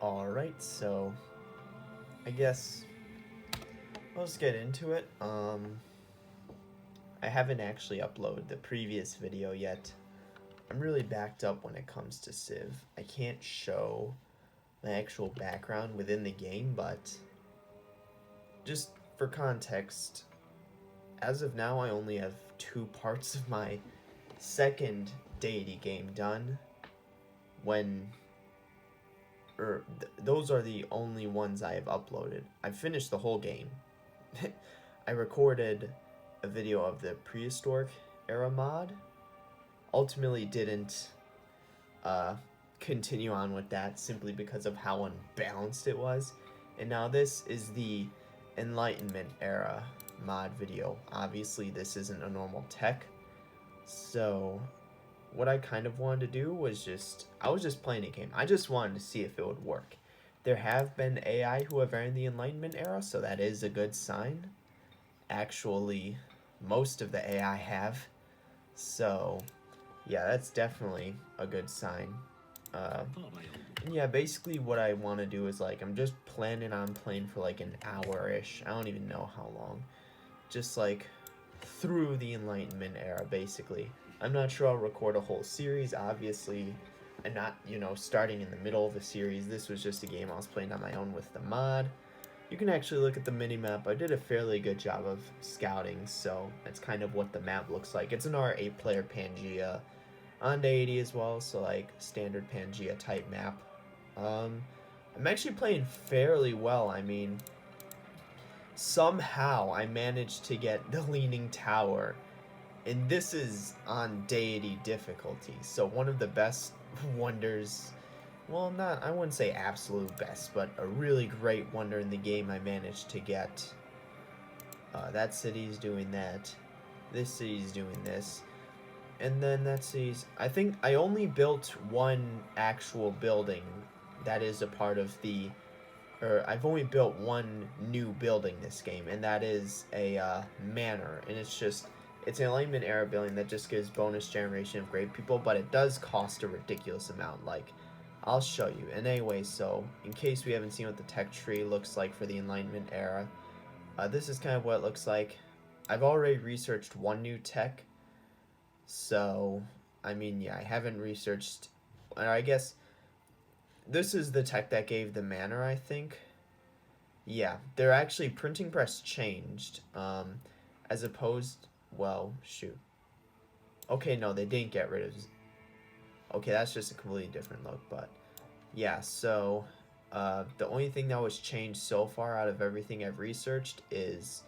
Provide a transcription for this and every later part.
Alright, so I guess let's get into it. I haven't actually uploaded the previous video yet. I'm really backed up when it comes to Civ. I can't show my actual background within the game, but just for context, as of now I only have 2 parts of my second deity game done when those are the only ones I have uploaded. I finished the whole game. I recorded a video of the Prehistoric Era Mod. Ultimately didn't continue on with that simply because of how unbalanced it was. And now this is the Enlightenment Era Mod video. Obviously this isn't a normal tech. So what I kind of wanted to do was I was just playing a game. I just wanted to see if it would work. There have been AI who have earned the Enlightenment Era, so that is a good sign. Actually, most of the AI have. So, yeah, that's definitely a good sign. And yeah, basically what I want to do is, I'm just planning on playing for, an hour-ish. I don't even know how long. Just, through the Enlightenment Era, basically. I'm not sure I'll record a whole series, obviously. I'm not, starting in the middle of a series. This was just a game I was playing on my own with the mod. You can actually look at the minimap. I did a fairly good job of scouting, so that's kind of what the map looks like. It's an R8 player Pangea on deity as well, so standard Pangea type map. I'm actually playing fairly well. I mean, somehow I managed to get the Leaning Tower, and this is on deity difficulty, so one of the best wonders, well, I wouldn't say absolute best, but a really great wonder in the game I managed to get. That city's doing that, this city's doing this, and then that city's, I think I only built one actual building that is a part of the, I've only built one new building this game, and that is a manor, and it's an Enlightenment Era building that just gives bonus generation of great people, but it does cost a ridiculous amount. I'll show you. And anyway, so in case we haven't seen what the tech tree looks like for the Enlightenment Era, this is kind of what it looks like. I've already researched one new tech, so I mean, yeah, I haven't researched, I guess this is the tech that gave the manor, I think. Yeah, they're actually, printing press changed, as opposed, well, shoot. Okay, no, they didn't get rid of, okay, that's just a completely different look, but yeah, so the only thing that was changed so far out of everything I've researched is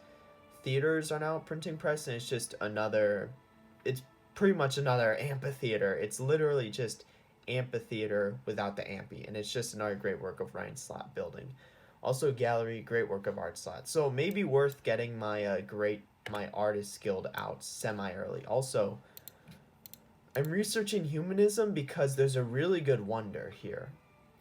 theaters are now printing press, and it's pretty much another amphitheater. It's literally just amphitheater without the amphi, and it's just another great work of Ryan Slot building. Also gallery, great work of Art Slot. So maybe worth getting my my artist guild out semi-early. Also, I'm researching humanism because there's a really good wonder here.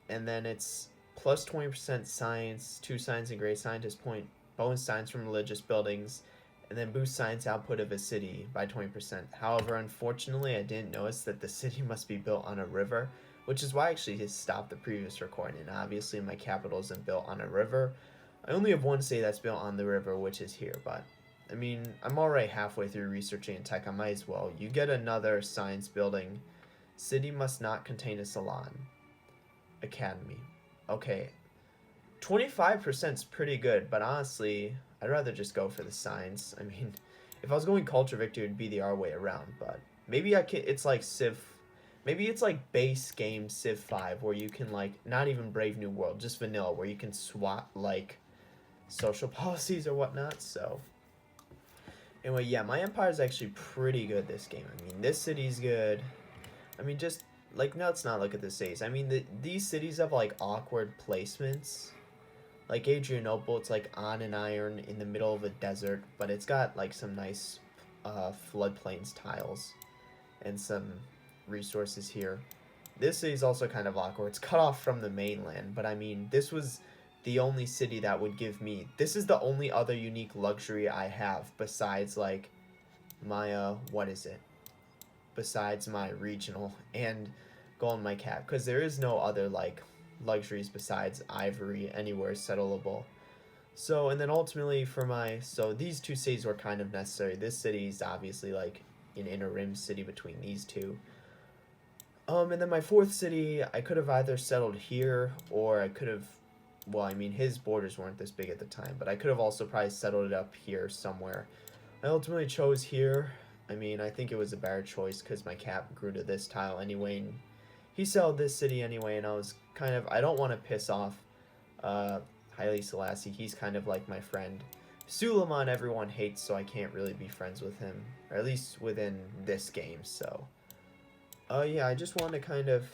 And then it's plus 20% science, 2 science and great scientist point, bonus science from religious buildings, and then boost science output of a city by 20%. However, unfortunately, I didn't notice that the city must be built on a river, which is why I actually just stopped the previous recording. And obviously my capital isn't built on a river. I only have one city that's built on the river, which is here, but I mean, I'm already halfway through researching tech, I might as well. You get another science building. City must not contain a salon. Academy. Okay. 25% is pretty good, but honestly, I'd rather just go for the science. I mean, if I was going culture victory, it'd be the other way around, but maybe it's like Civ, maybe it's like base game Civ 5, where you can not even Brave New World, just vanilla, where you can swap social policies or whatnot, so. Anyway, yeah, my empire is actually pretty good this game. I mean, this city's good. I mean, just, no, let's not look at the cities. I mean, these cities have, awkward placements. Like Adrianople, it's, on an iron in the middle of a desert, but it's got, some nice floodplains tiles and some resources here. This city's also kind of awkward. It's cut off from the mainland, but, I mean, this was the only city that would give me, this is the only other unique luxury I have besides my what is it, besides my regional and Golden My Cat, because there is no other luxuries besides ivory anywhere settleable. So, and then ultimately for so these two cities were kind of necessary. This city is obviously like an inner rim city between these two. And then my fourth city, I could have either settled here or I could have, well, I mean, his borders weren't this big at the time, but I could have also probably settled it up here somewhere. I ultimately chose here. I mean, I think it was a better choice because my cap grew to this tile anyway, and he settled this city anyway, and I was kind of, I don't want to piss off Haile Selassie. He's kind of like my friend. Suleiman everyone hates, so I can't really be friends with him, or at least within this game, so. Yeah, I just want to kind of,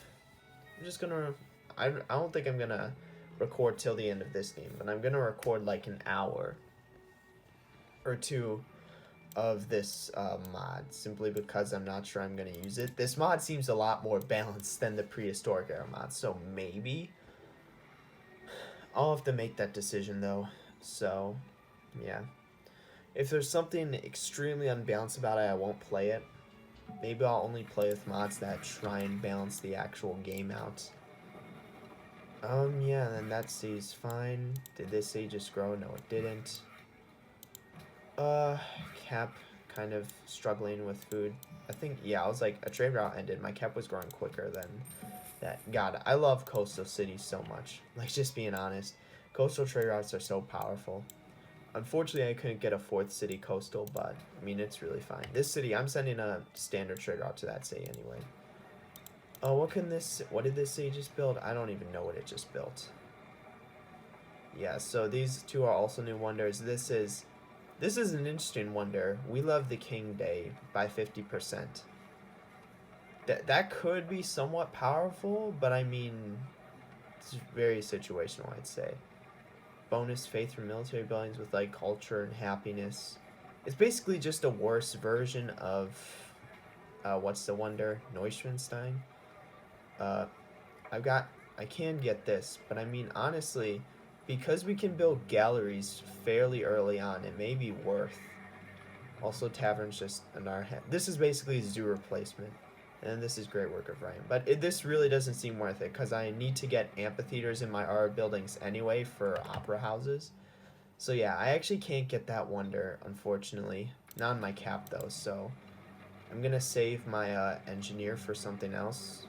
I'm just gonna, I don't think I'm gonna record till the end of this game, but I'm gonna record like an hour or two of this mod, simply because I'm not sure I'm gonna use it. This mod seems a lot more balanced than the prehistoric era mod, so maybe I'll have to make that decision though. So yeah, if there's something extremely unbalanced about it, I won't play it. Maybe I'll only play with mods that try and balance the actual game out. Yeah, then that stays fine. Did this say just grow? No, it didn't. Cap kind of struggling with food. I think, yeah, I was like, a trade route ended. My cap was growing quicker than that. God, I love coastal cities so much. Like, just being honest. Coastal trade routes are so powerful. Unfortunately, I couldn't get a fourth city coastal, but, I mean, it's really fine. This city, I'm sending a standard trade route to that city anyway. Oh, what did this city just build? I don't even know what it just built. Yeah, so these two are also new wonders. This is an interesting wonder. We love the King Day by 50%. That could be somewhat powerful, but I mean, it's very situational, I'd say. Bonus faith from military buildings with like culture and happiness. It's basically just a worse version of what's the wonder? Neuschwanstein. I can get this, but I mean honestly, because we can build galleries fairly early on, it may be worth. Also, taverns just in our head. This is basically zoo replacement. And this is great work of Ryan. But this really doesn't seem worth it because I need to get amphitheaters in my art buildings anyway for opera houses. So yeah, I actually can't get that wonder, unfortunately. Not in my cap though, so I'm going to save my engineer for something else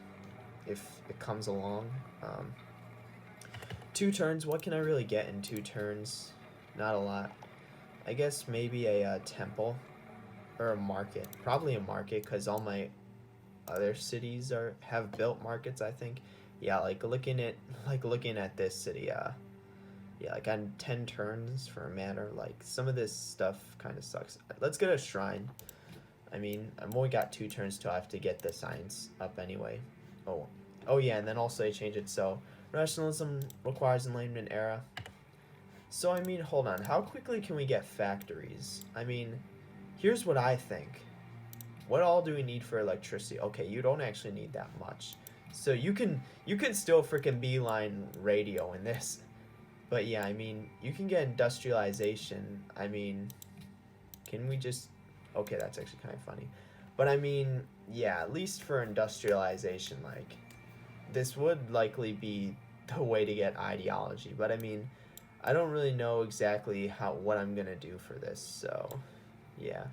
if it comes along. 2 turns, what can I really get in 2 turns? Not a lot. I guess maybe a temple or a market. Probably a market because all my other cities have built markets, I think. Yeah, like looking at this city, yeah, like on 10 turns for a manor, like some of this stuff kind of sucks. Let's get a shrine. I mean, I've only got 2 turns till I have to get the science up anyway. Oh yeah, and then also they change it so rationalism requires Enlightenment Era. So I mean, hold on, how quickly can we get factories? I mean, here's what I think. What all do we need for electricity? Okay, you don't actually need that much. So you can still freaking beeline radio in this. But yeah, I mean, you can get industrialization. I mean, can we just... Okay, that's actually kind of funny. But I mean, yeah, at least for industrialization, like, this would likely be the way to get ideology. But I mean, I don't really know exactly what I'm gonna do for this, so yeah.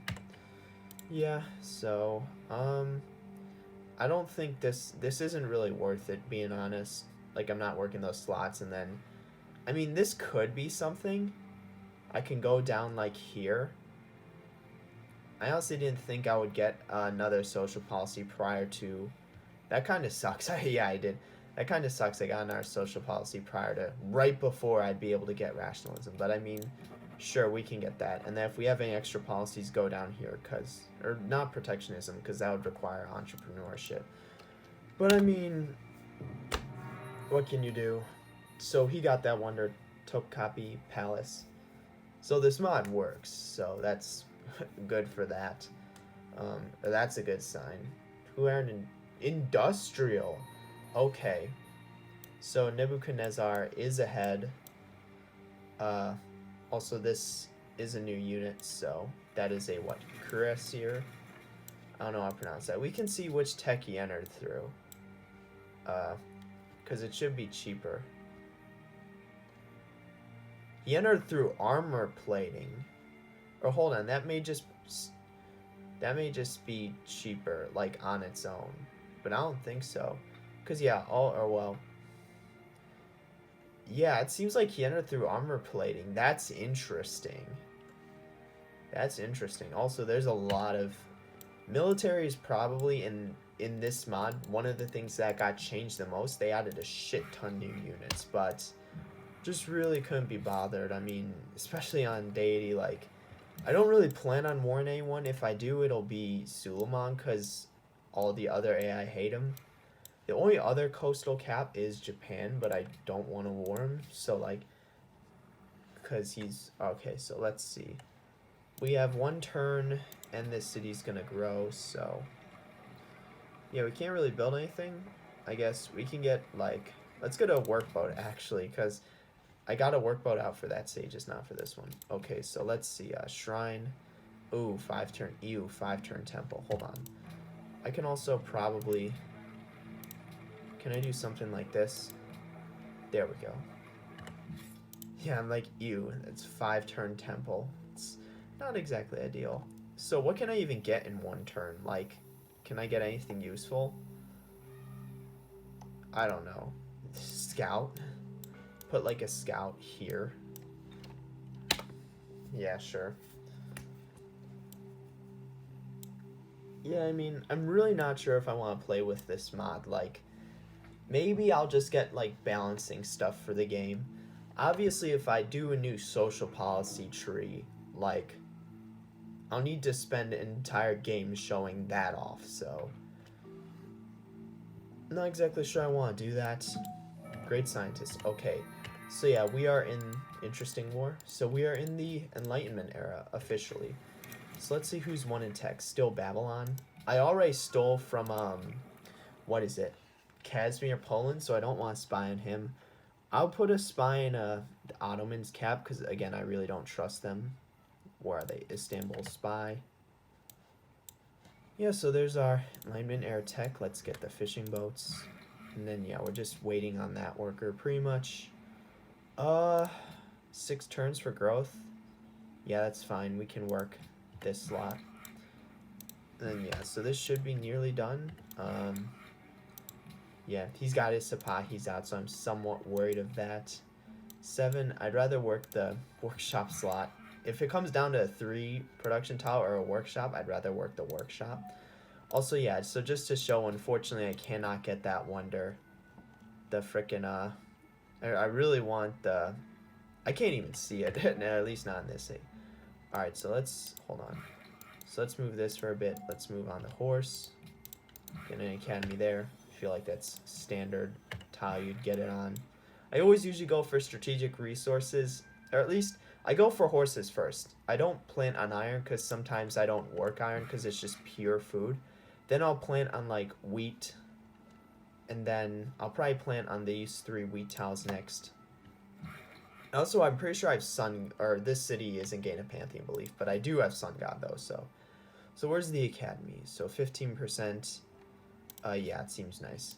Yeah, so I don't think this isn't really worth it, being honest. Like, I'm not working those slots, and then I mean, this could be something. I can go down like here. I honestly didn't think I would get another social policy prior to... That kind of sucks. Yeah, I did. That kind of sucks. I got another social policy right before I'd be able to get rationalism. But I mean, sure, we can get that. And then if we have any extra policies, go down here, or not protectionism, because that would require entrepreneurship. But I mean, what can you do? So he got that wonder, Topkapi Palace. So this mod works, so that's good for that. That's a good sign. Who earned an industrial? Okay. So Nebuchadnezzar is ahead. Also, this is a new unit, so that is a what? Cuirassier? I don't know how to pronounce that. We can see which tech he entered through. because it should be cheaper. He entered through armor plating. Or hold on, that may just be cheaper, like on its own. But I don't think so. Because yeah, yeah, it seems like he entered through armor plating. That's interesting. That's interesting. Also, there's a lot of military is probably in this mod one of the things that got changed the most. They added a shit ton new units, but just really couldn't be bothered. I mean, especially on deity, like I don't really plan on warring anyone. If I do, it'll be Suleiman because all the other AI hate him. The only other coastal cap is Japan, but I don't want to war him. So like, because he's okay. So let's see. We have one turn, and this city's gonna grow. So yeah, we can't really build anything. I guess we can get like, let's get a workboat actually, because I got a workboat out for that stage, just not for this one. Okay, so let's see. Shrine. Ooh, 5-turn. Ew, 5-turn temple. Hold on. I can also probably. Can I do something like this? There we go. Yeah, I'm like, ew, it's 5-turn temple. It's not exactly ideal. So what can I even get in one turn? Like, can I get anything useful? I don't know. Scout? Put like a scout here. Yeah, sure. Yeah, I mean, I'm really not sure if I want to play with this mod. Like, maybe I'll just get like balancing stuff for the game. Obviously, if I do a new social policy tree, like, I'll need to spend an entire game showing that off, so not exactly sure I want to do that. Great scientist. Okay, so yeah, we are in interesting war. So we are in the Enlightenment era officially. So let's see who's won in tech. Still Babylon. I already stole from what is it, Casimir, Poland, so I don't want to spy on him. I'll put a spy in the Ottomans cap because again I really don't trust them. Where are they? Istanbul spy. Yeah, so there's our Enlightenment Era tech. Let's get the fishing boats. And then yeah, we're just waiting on that worker pretty much. 6 turns for growth. Yeah, that's fine. We can work this slot. And then yeah, so this should be nearly done. Yeah, he's got his Sipahi's out, so I'm somewhat worried of that. 7, I'd rather work the workshop slot. If it comes down to a 3 production tile or a workshop, I'd rather work the workshop. Also, yeah, so just to show, unfortunately, I cannot get that wonder. The frickin', I really want the, I can't even see it, at least not in this thing. Alright, so let's, hold on. So let's move this for a bit. Let's move on the horse. Get an academy there. I feel like that's standard tile you'd get it on. I always usually go for strategic resources, or at least I go for horses first. I don't plant on iron because sometimes I don't work iron because it's just pure food. Then I'll plant on like wheat, and then I'll probably plant on these 3 wheat tiles next. Also, I'm pretty sure I have sun, or this city isn't getting a pantheon belief, but I do have sun god though. So where's the academy? So 15%. Yeah, it seems nice.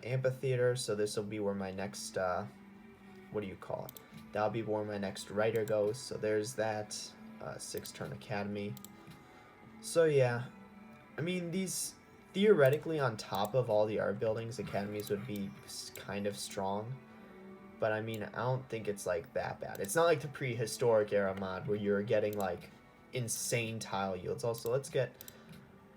Amphitheater. So this will be where my next what do you call it? That'll be where my next writer goes. So there's that 6-turn academy. So yeah, I mean these theoretically on top of all the art buildings, academies would be kind of strong. But I mean, I don't think it's like that bad. It's not like the prehistoric era mod where you're getting like insane tile yields. Also, let's get,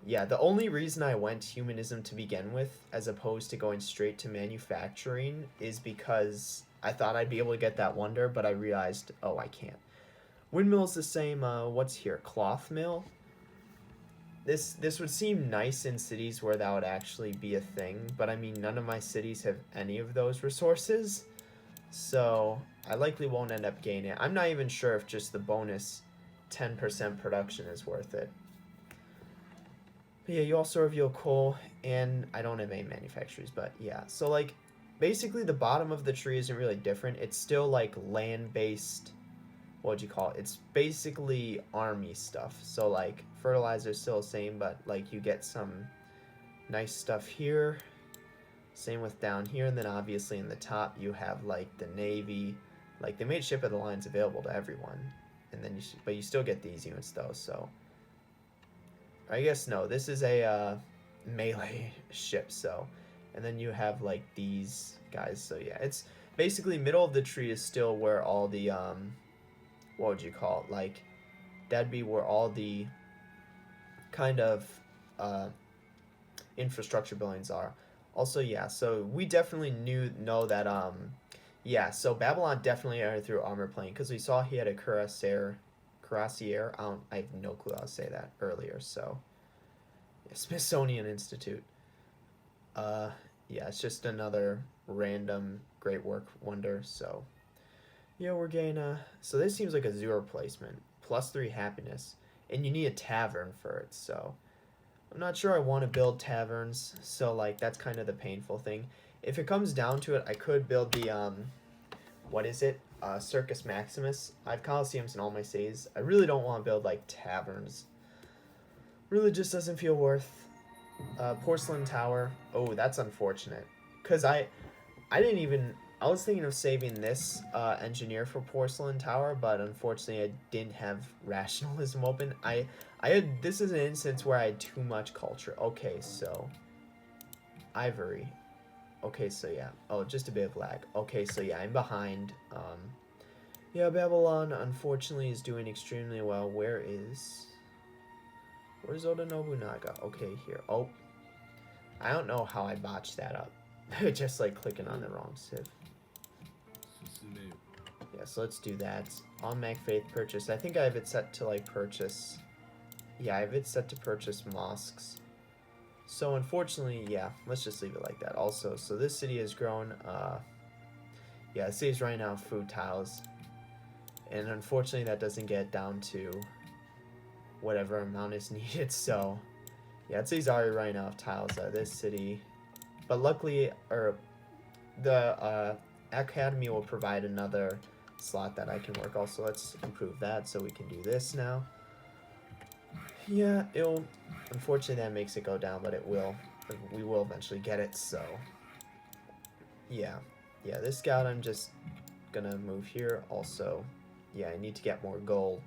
yeah, the only reason I went humanism to begin with as opposed to going straight to manufacturing is because I thought I'd be able to get that wonder, but I realized, oh, I can't. Windmill's the same, what's here, cloth mill? This would seem nice in cities where that would actually be a thing, but I mean, none of my cities have any of those resources. So I likely won't end up gaining it. I'm not even sure if just the bonus 10% production is worth it. But yeah, you also reveal coal, and I don't have any manufacturers, but yeah. So like, basically the bottom of the tree isn't really different. It's still like land-based, what'd you call it? It's basically army stuff. So like, fertilizer's still the same, but like you get some nice stuff here. Same with down here, and then obviously in the top you have like the Navy. Like they made Ship of the Lines available to everyone, and then but you still get these units though. So I guess no, this is a melee ship. So, and then you have like these guys. So yeah, it's basically middle of the tree is still where all the what would you call it? Like that'd be where all the kind of infrastructure buildings are. Also, yeah, so we definitely know that yeah, so Babylon definitely entered through armor plane because we saw he had a cuirassier. I have no clue how to say that earlier. So yeah, Smithsonian Institute. Yeah, it's just another random great work wonder. So yeah, we're getting so this seems like a 0 replacement, +3 happiness, and you need a tavern for it. So I'm not sure I want to build taverns, so like that's kind of the painful thing. If it comes down to it, I could build the what is it? Circus Maximus. I have Colosseums in all my cities. I really don't want to build like taverns. Really just doesn't feel worth. Porcelain Tower. Oh, that's unfortunate. Cause I didn't even. I was thinking of saving this engineer for Porcelain Tower, but unfortunately I didn't have rationalism open. I had, this is an instance where I had too much culture. Okay, so Ivory. Okay, so yeah. Oh, just a bit of lag. Okay, so yeah, I'm behind. Yeah, Babylon unfortunately is doing extremely well. Where's Oda Nobunaga? Okay, here. Oh, I don't know how I botched that up. Just like clicking on the wrong civ. Yeah, so let's do that. On Mag Faith purchase. I think I have it set to like purchase. Yeah, I have it set to purchase mosques. So unfortunately, yeah, let's just leave it like that. Also, so this city has grown. Yeah, the city's running out of food tiles, and unfortunately, that doesn't get down to whatever amount is needed. So, yeah, the city's already running out of tiles out of this city, but luckily, the academy will provide another slot that I can work. Also, let's improve that so we can do this now. Yeah, it'll. Unfortunately, that makes it go down, but it will. We will eventually get it. So, yeah, this scout I'm just gonna move here. Also, yeah, I need to get more gold.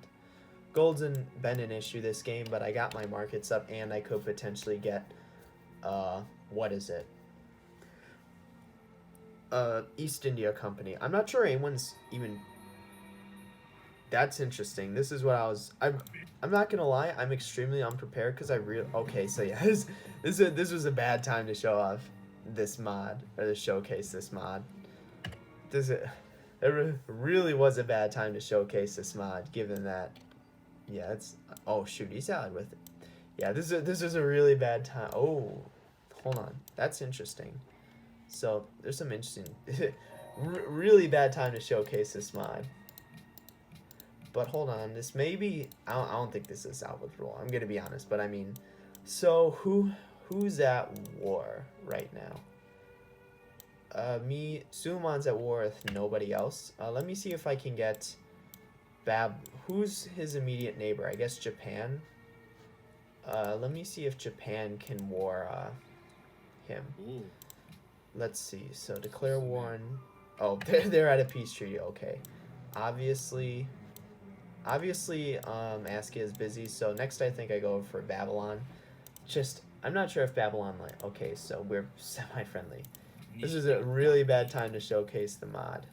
Gold's been an issue this game, but I got my markets up, and I could potentially get, what is it? East India Company. I'm not sure anyone's even. That's interesting. This is what I'm not gonna lie. I'm extremely unprepared because Okay, so yeah, this was a bad time to show off this mod or to showcase this mod. It really was a bad time to showcase this mod, given that. Yeah, it's. Oh shoot, he's allied with it. Yeah, this is a really bad time. Oh, hold on. That's interesting. So there's some interesting. Really bad time to showcase this mod. But hold on, this may be. I don't think this is out with rule. I'm gonna be honest, but I mean, so who's at war right now? Suleiman's at war with nobody else. Let me see if I can get Who's his immediate neighbor? I guess Japan. Let me see if Japan can war him. Ooh. Let's see. So declare war on. Oh, they're at a peace treaty. Okay. Obviously, Askia is busy. So next, I think I go for Babylon. I'm not sure if Babylon Okay, so we're semi-friendly. This is a really bad time to showcase the mod.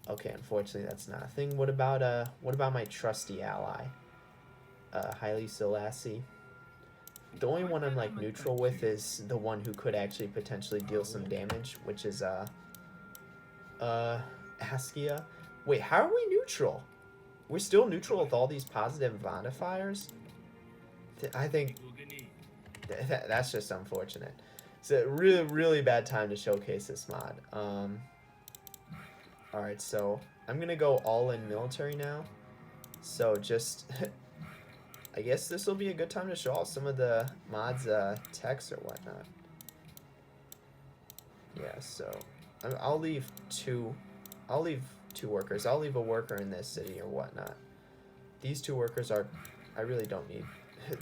Okay, unfortunately that's not a thing. What about my trusty ally? Haile Selassie. The only one I'm like neutral with is the one who could actually potentially deal some damage, which is Askia. Wait, how are we neutral? We're still neutral with all these positive modifiers? I think that's just unfortunate. It's a really, really bad time to showcase this mod. Alright, so I'm gonna go all in military now. So just, I guess this will be a good time to show off some of the mods, techs or whatnot. Yeah, so I'll leave two workers. I'll leave a worker in this city or whatnot. These 2 workers are, I really don't need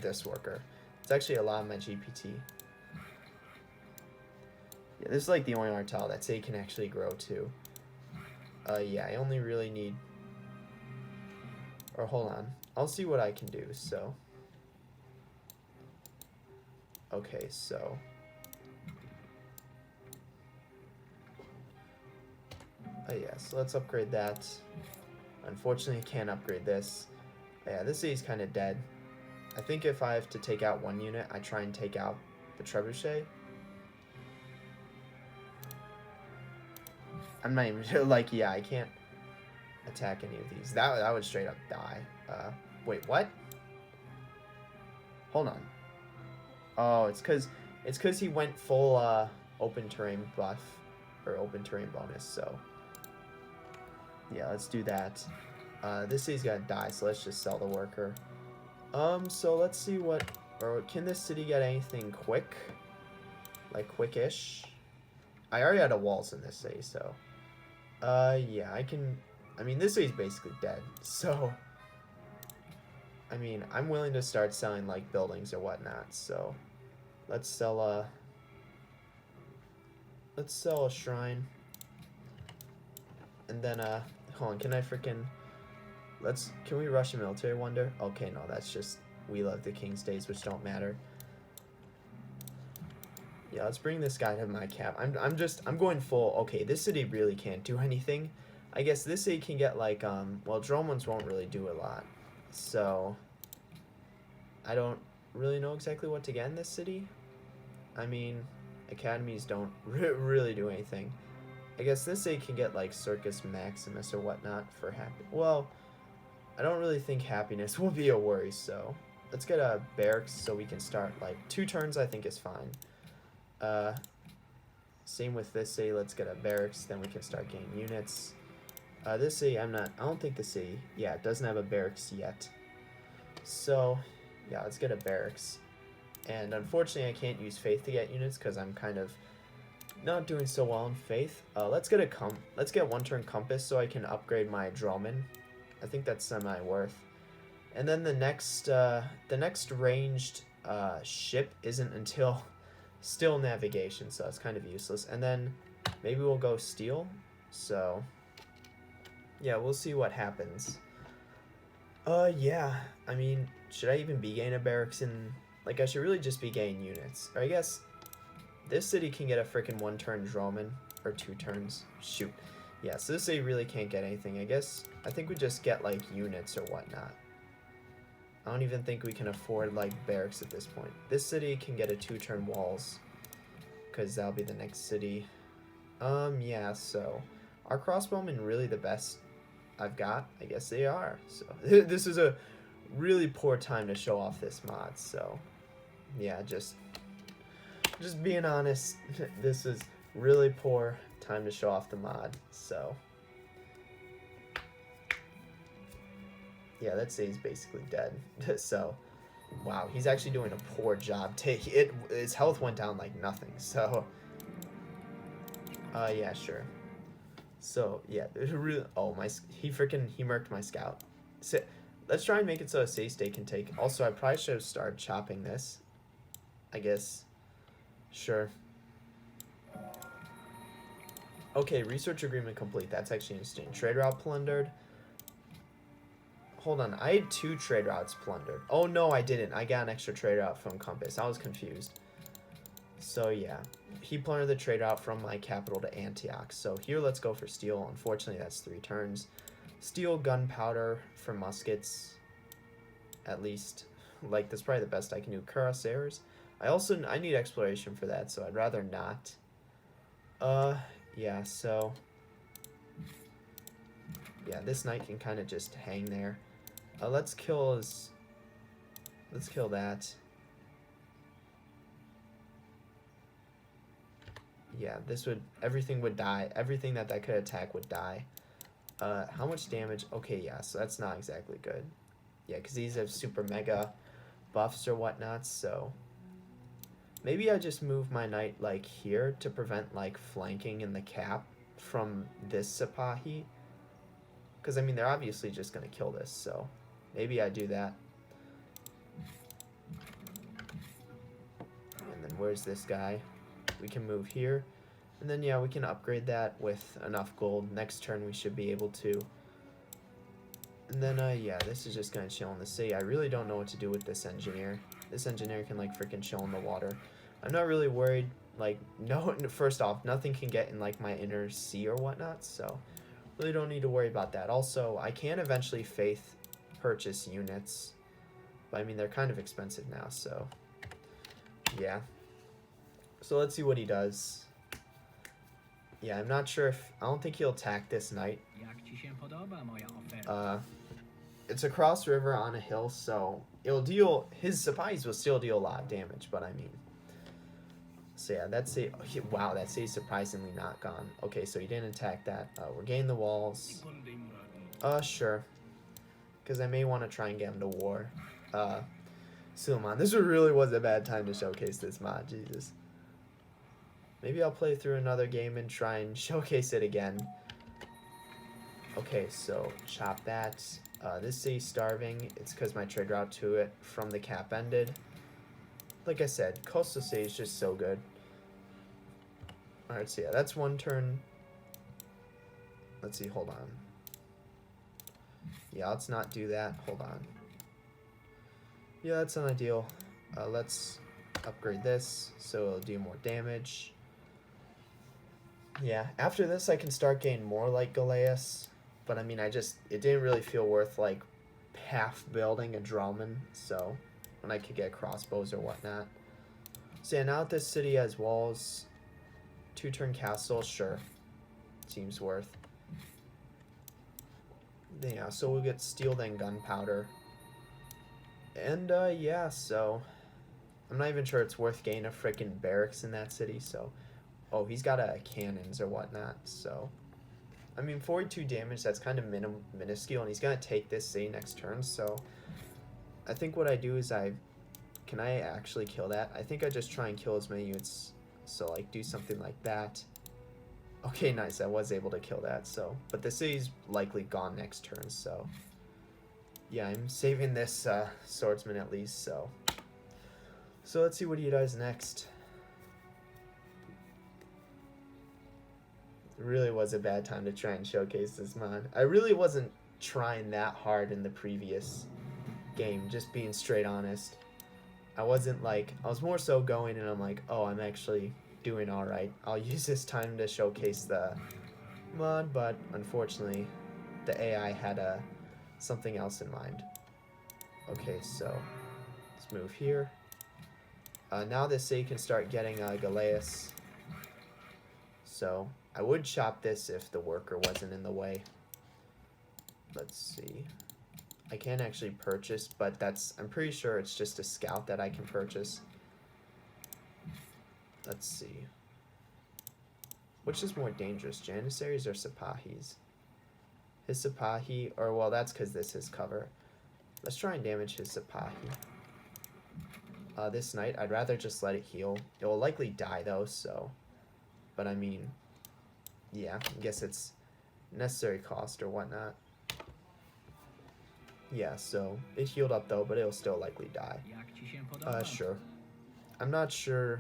this worker. It's actually a lot of my GPT. Yeah, this is like the only art tile that say can actually grow too. Yeah, I only really need... Or hold on. I'll see what I can do, so... Okay, so... yeah, so let's upgrade that. Unfortunately, I can't upgrade this. Yeah, this city's kind of dead. I think if I have to take out one unit, I try and take out the trebuchet. I'm not even... Like, yeah, I can't attack any of these. That would straight up die. Wait, what? Hold on. Oh, it's because he went full open terrain buff or open terrain bonus. So yeah, let's do that. This city's gonna die, so let's just sell the worker. So let's see what, or can this city get anything quick? Like quick-ish? I already had a walls in this city, so yeah, I can. I mean, this city's basically dead, so I mean, I'm willing to start selling like buildings or whatnot. So let's sell a shrine, and then hold on, can I freaking can we rush a military wonder? Okay, no, that's just we love the king's days, which don't matter. Yeah, let's bring this guy to my cap. I'm going full. Okay, this city really can't do anything. I guess this city can get like well, drone ones won't really do a lot. So I don't really know exactly what to get in this city. I mean, academies don't really do anything. I guess this city can get like Circus Maximus or whatnot for happy. Well, I don't really think happiness will be a worry, so let's get a barracks so we can start like 2 turns. I think is fine. Same with this city. Let's get a barracks, then we can start getting units. This city, I don't think the city, yeah, it doesn't have a barracks yet. So, yeah, let's get a barracks. And unfortunately, I can't use faith to get units because I'm kind of not doing so well in faith. Let's get 1-turn compass so I can upgrade my drillman. I think that's semi-worth. And then the next ranged ship isn't until still navigation, so it's kind of useless. And then maybe we'll go steel. So yeah, we'll see what happens. Yeah, I mean, should I even be getting a barracks in? Like, I should really just be getting units. Or I guess this city can get a freaking 1-turn drillman, or 2 turns. Shoot. Yeah, so this city really can't get anything. I think we just get like units or whatnot. I don't even think we can afford like barracks at this point. This city can get a 2-turn walls, because that'll be the next city. Yeah, so are crossbowmen really the best I've got? I guess they are. So this is a really poor time to show off this mod. So yeah, just being honest, this is really poor time to show off the mod. So yeah, that city's basically dead. So wow, he's actually doing a poor job. His health went down like nothing. So yeah, sure. So yeah, there's really he murked my scout. So let's try and make it so a city state can take. Also, I probably should have started chopping this. I guess. Sure. Okay, research agreement complete. That's actually interesting. Trade route plundered. Hold on, I had 2 trade routes plundered. Oh no, I didn't. I got an extra trade route from Compass. I was confused. So yeah, he plundered the trade route from my capital to Antioch. So here, let's go for steel. Unfortunately, that's 3 turns. Steel, gunpowder for muskets. At least, like, that's probably the best I can do. Cuirassiers. I need exploration for that, so I'd rather not. Yeah, so yeah, this knight can kind of just hang there. Let's kill that. Yeah, everything would die. Everything that could attack would die. How much damage? Okay, yeah, so that's not exactly good. Yeah, because these have super mega buffs or whatnot, so maybe I just move my knight like here to prevent like flanking in the cap from this Sipahi. Because I mean, they're obviously just gonna kill this, so maybe I do that. And then where's this guy? We can move here. And then, yeah, we can upgrade that with enough gold. Next turn, we should be able to. And then, yeah, this is just going to chill in the sea. I really don't know what to do with this engineer. This engineer can, like, freaking chill in the water. I'm not really worried. Like, no, first off, nothing can get in, like, my inner sea or whatnot. So, really don't need to worry about that. Also, I can eventually faith purchase units. But, I mean, they're kind of expensive now, so. Yeah. So, let's see what he does. Yeah, I'm not sure if... I don't think he'll attack this knight. It's a cross river on a hill, so it'll deal... His Sapais will still deal a lot of damage, but I mean... So yeah, that's a... Wow, that's a surprisingly not gone. Okay, so he didn't attack that. We're gaining the walls. Sure. Because I may want to try and get him to war. Suleiman, this really was a bad time to showcase this mod, Jesus. Maybe I'll play through another game and try and showcase it again. Okay, so chop that. This city's starving. It's because my trade route to it from the cap ended. Like I said, Coastal City is just so good. Alright, so yeah, that's one turn. Let's see, hold on. Yeah, let's not do that. Hold on. Yeah, that's not ideal. Let's upgrade this so it'll do more damage. Yeah, after this I can start getting more like Galeas. But I mean, it didn't really feel worth like half building a Drellman. So, when I could get crossbows or whatnot. So yeah, now that this city has walls, 2-turn castle, sure. Seems worth. Yeah, so we'll get steel then gunpowder. And yeah, so I'm not even sure it's worth getting a freaking barracks in that city, so. Oh, he's got cannons or whatnot, so. I mean, 42 damage, that's kind of minuscule, and he's going to take this city next turn, so. I think what I do is can I actually kill that? I think I just try and kill as many units, so like do something like that. Okay, nice, I was able to kill that, so. But the city's likely gone next turn, so. Yeah, I'm saving this swordsman at least, so. So let's see what he does next. It really was a bad time to try and showcase this mod. I really wasn't trying that hard in the previous game, just being straight honest. I wasn't like, I was more so going and I'm like, oh, I'm actually doing alright. I'll use this time to showcase the mod, but unfortunately the AI had something else in mind. Okay, so let's move here. Now this city can start getting Galeas. So I would chop this if the worker wasn't in the way. Let's see. I can actually purchase, but I'm pretty sure it's just a scout that I can purchase. Let's see. Which is more dangerous, Janissaries or Sapahis? His Sapahi, or well, that's because this is cover. Let's try and damage his Sapahi. This knight, I'd rather just let it heal. It will likely die though, so. But I mean, yeah, I guess it's necessary cost or whatnot. Yeah, so it healed up though, but it'll still likely die. Sure. I'm not sure.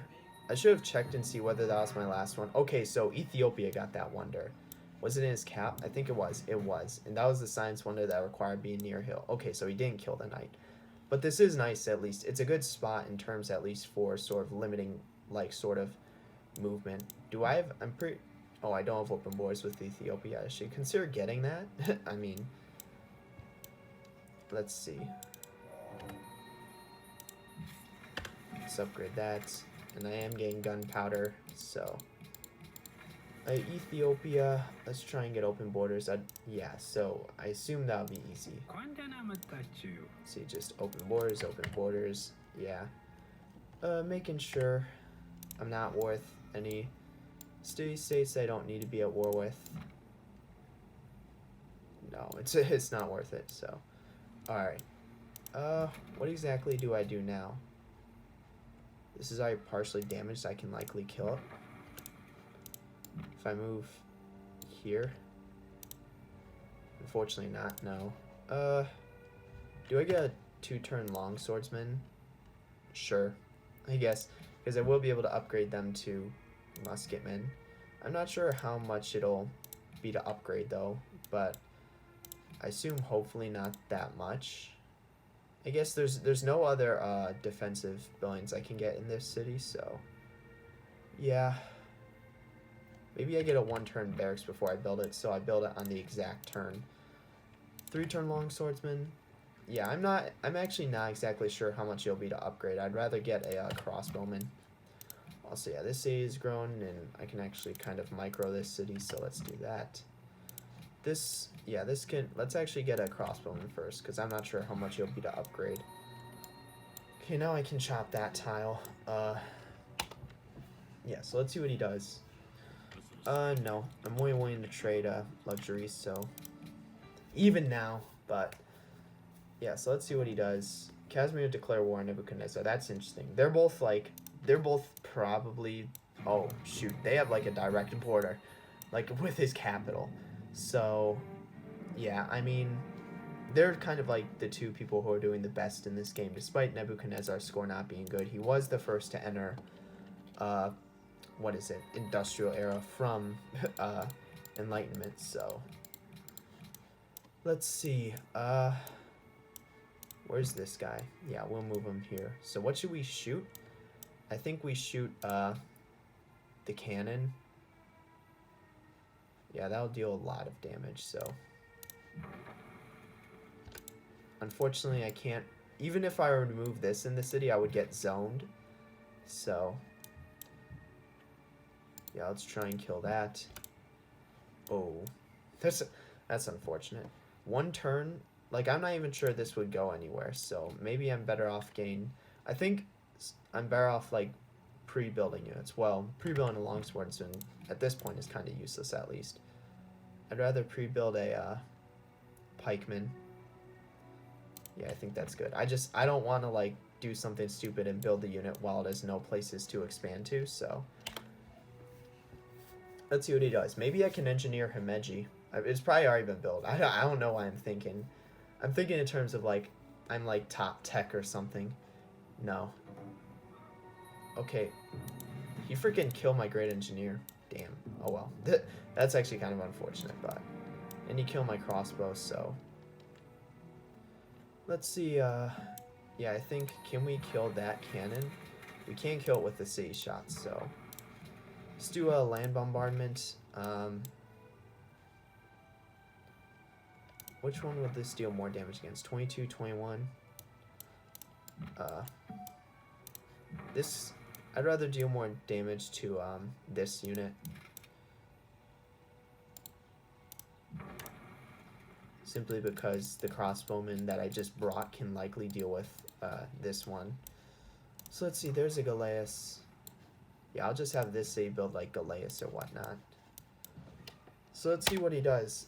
I should have checked and see whether that was my last one. Okay, so Ethiopia got that wonder. Was it in his cap? I think it was. It was. And that was the science wonder that required being near hill. Okay, so he didn't kill the knight. But this is nice at least. It's a good spot in terms at least for sort of limiting, like, sort of movement. Do I have... I'm pretty... Oh, I don't have open borders with Ethiopia. I should consider getting that. I mean... Let's see. Let's upgrade that. And I am getting gunpowder, so... Ethiopia, let's try and get open borders. Yeah, so I assume that would be easy. See, just open borders, yeah. Making sure I'm not worth any states I don't need to be at war with. No, it's not worth it, so. Alright. What exactly do I do now? This is already partially damaged, I can likely kill it. If I move here. Unfortunately not, no. Do I get a 2-turn long swordsman? Sure, I guess. Because I will be able to upgrade them to musketmen. I'm not sure how much it'll be to upgrade though, but I assume hopefully not that much. I guess there's no other defensive buildings I can get in this city, so yeah. Maybe I get a 1-turn barracks before I build it, so I build it on the exact turn. 3-turn longswordsman. Yeah, I'm actually not exactly sure how much it'll be to upgrade. I'd rather get a crossbowman. Also, yeah, this city is grown, and I can actually kind of micro this city, so let's do that. Let's actually get a crossbowman first, because I'm not sure how much it'll be to upgrade. Okay, now I can chop that tile. Yeah, so let's see what he does. No, I'm only willing to trade luxuries, so even now, but yeah, so let's see what he does. Casimir declare war on Nebuchadnezzar. That's interesting. They're both probably, oh shoot, they have like a direct border, like with his capital. So yeah, I mean, they're kind of like the two people who are doing the best in this game, despite Nebuchadnezzar's score not being good. He was the first to enter industrial era from Enlightenment. So let's see, where's this guy? Yeah, we'll move him here. So what should we shoot? I think we shoot the cannon. Yeah, that'll deal a lot of damage. So unfortunately I can't, even if I remove this in the city, I would get zoned. So yeah, let's try and kill that. Oh, that's unfortunate. 1 turn, like I'm not even sure this would go anywhere, so maybe I'm better off I think I'm better off like pre-building units. Well, pre-building a longswordsman at this point is kind of useless at least. I'd rather pre-build a pikeman. Yeah, I think that's good. I don't want to like do something stupid and build the unit while there's no places to expand to, so let's see what he does. Maybe I can engineer Himeji. It's probably already been built. I don't know why I'm thinking. I'm thinking in terms of like, I'm like top tech or something. No. Okay. He freaking killed my great engineer. Damn. Oh well. That's actually kind of unfortunate, but. And he killed my crossbow, so. Let's see, yeah, I think, can we kill that cannon? We can't kill it with the city shots, so. Let's do a land bombardment. Which one would this deal more damage against? 22, 21? I'd rather deal more damage to, this unit. Simply because the crossbowman that I just brought can likely deal with, this one. So let's see, there's a Galeas. Yeah, I'll just have this city build like Galeas or whatnot. So let's see what he does.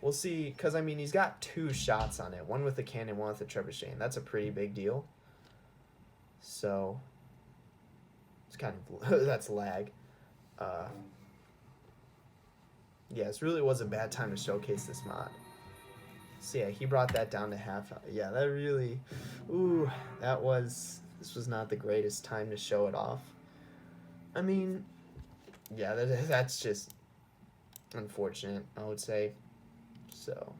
We'll see, because I mean, he's got 2 shots on it. One with the cannon, one with the trebuchet, and that's a pretty big deal. So, it's kind of, that's lag. Yeah, this really was a bad time to showcase this mod. So yeah, he brought that down to half. Yeah, that really, this was not the greatest time to show it off. I mean, yeah, that's just unfortunate, I would say. So,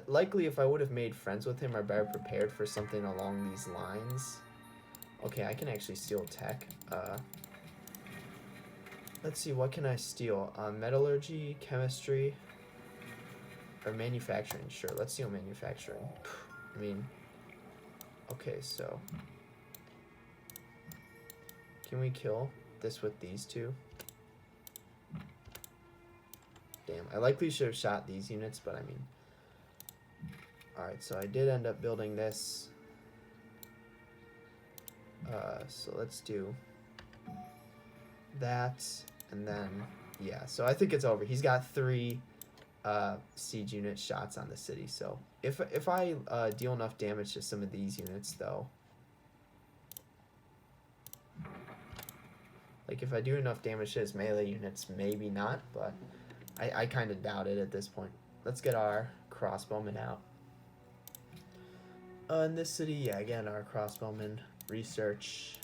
likely if I would have made friends with him or better prepared for something along these lines. Okay, I can actually steal tech. Let's see, what can I steal? Metallurgy, chemistry, or manufacturing. Sure, let's steal manufacturing. I mean, okay, so can we kill this with these 2? Damn, I likely should have shot these units, but I mean, alright, so I did end up building this. So let's do that, and then, yeah, so I think it's over. He's got 3 siege unit shots on the city, so if I deal enough damage to some of these units, though, like if I do enough damage to his melee units, maybe not, but I kind of doubt it at this point. Let's get our crossbowmen out. In this city, yeah, again, our crossbowmen, research,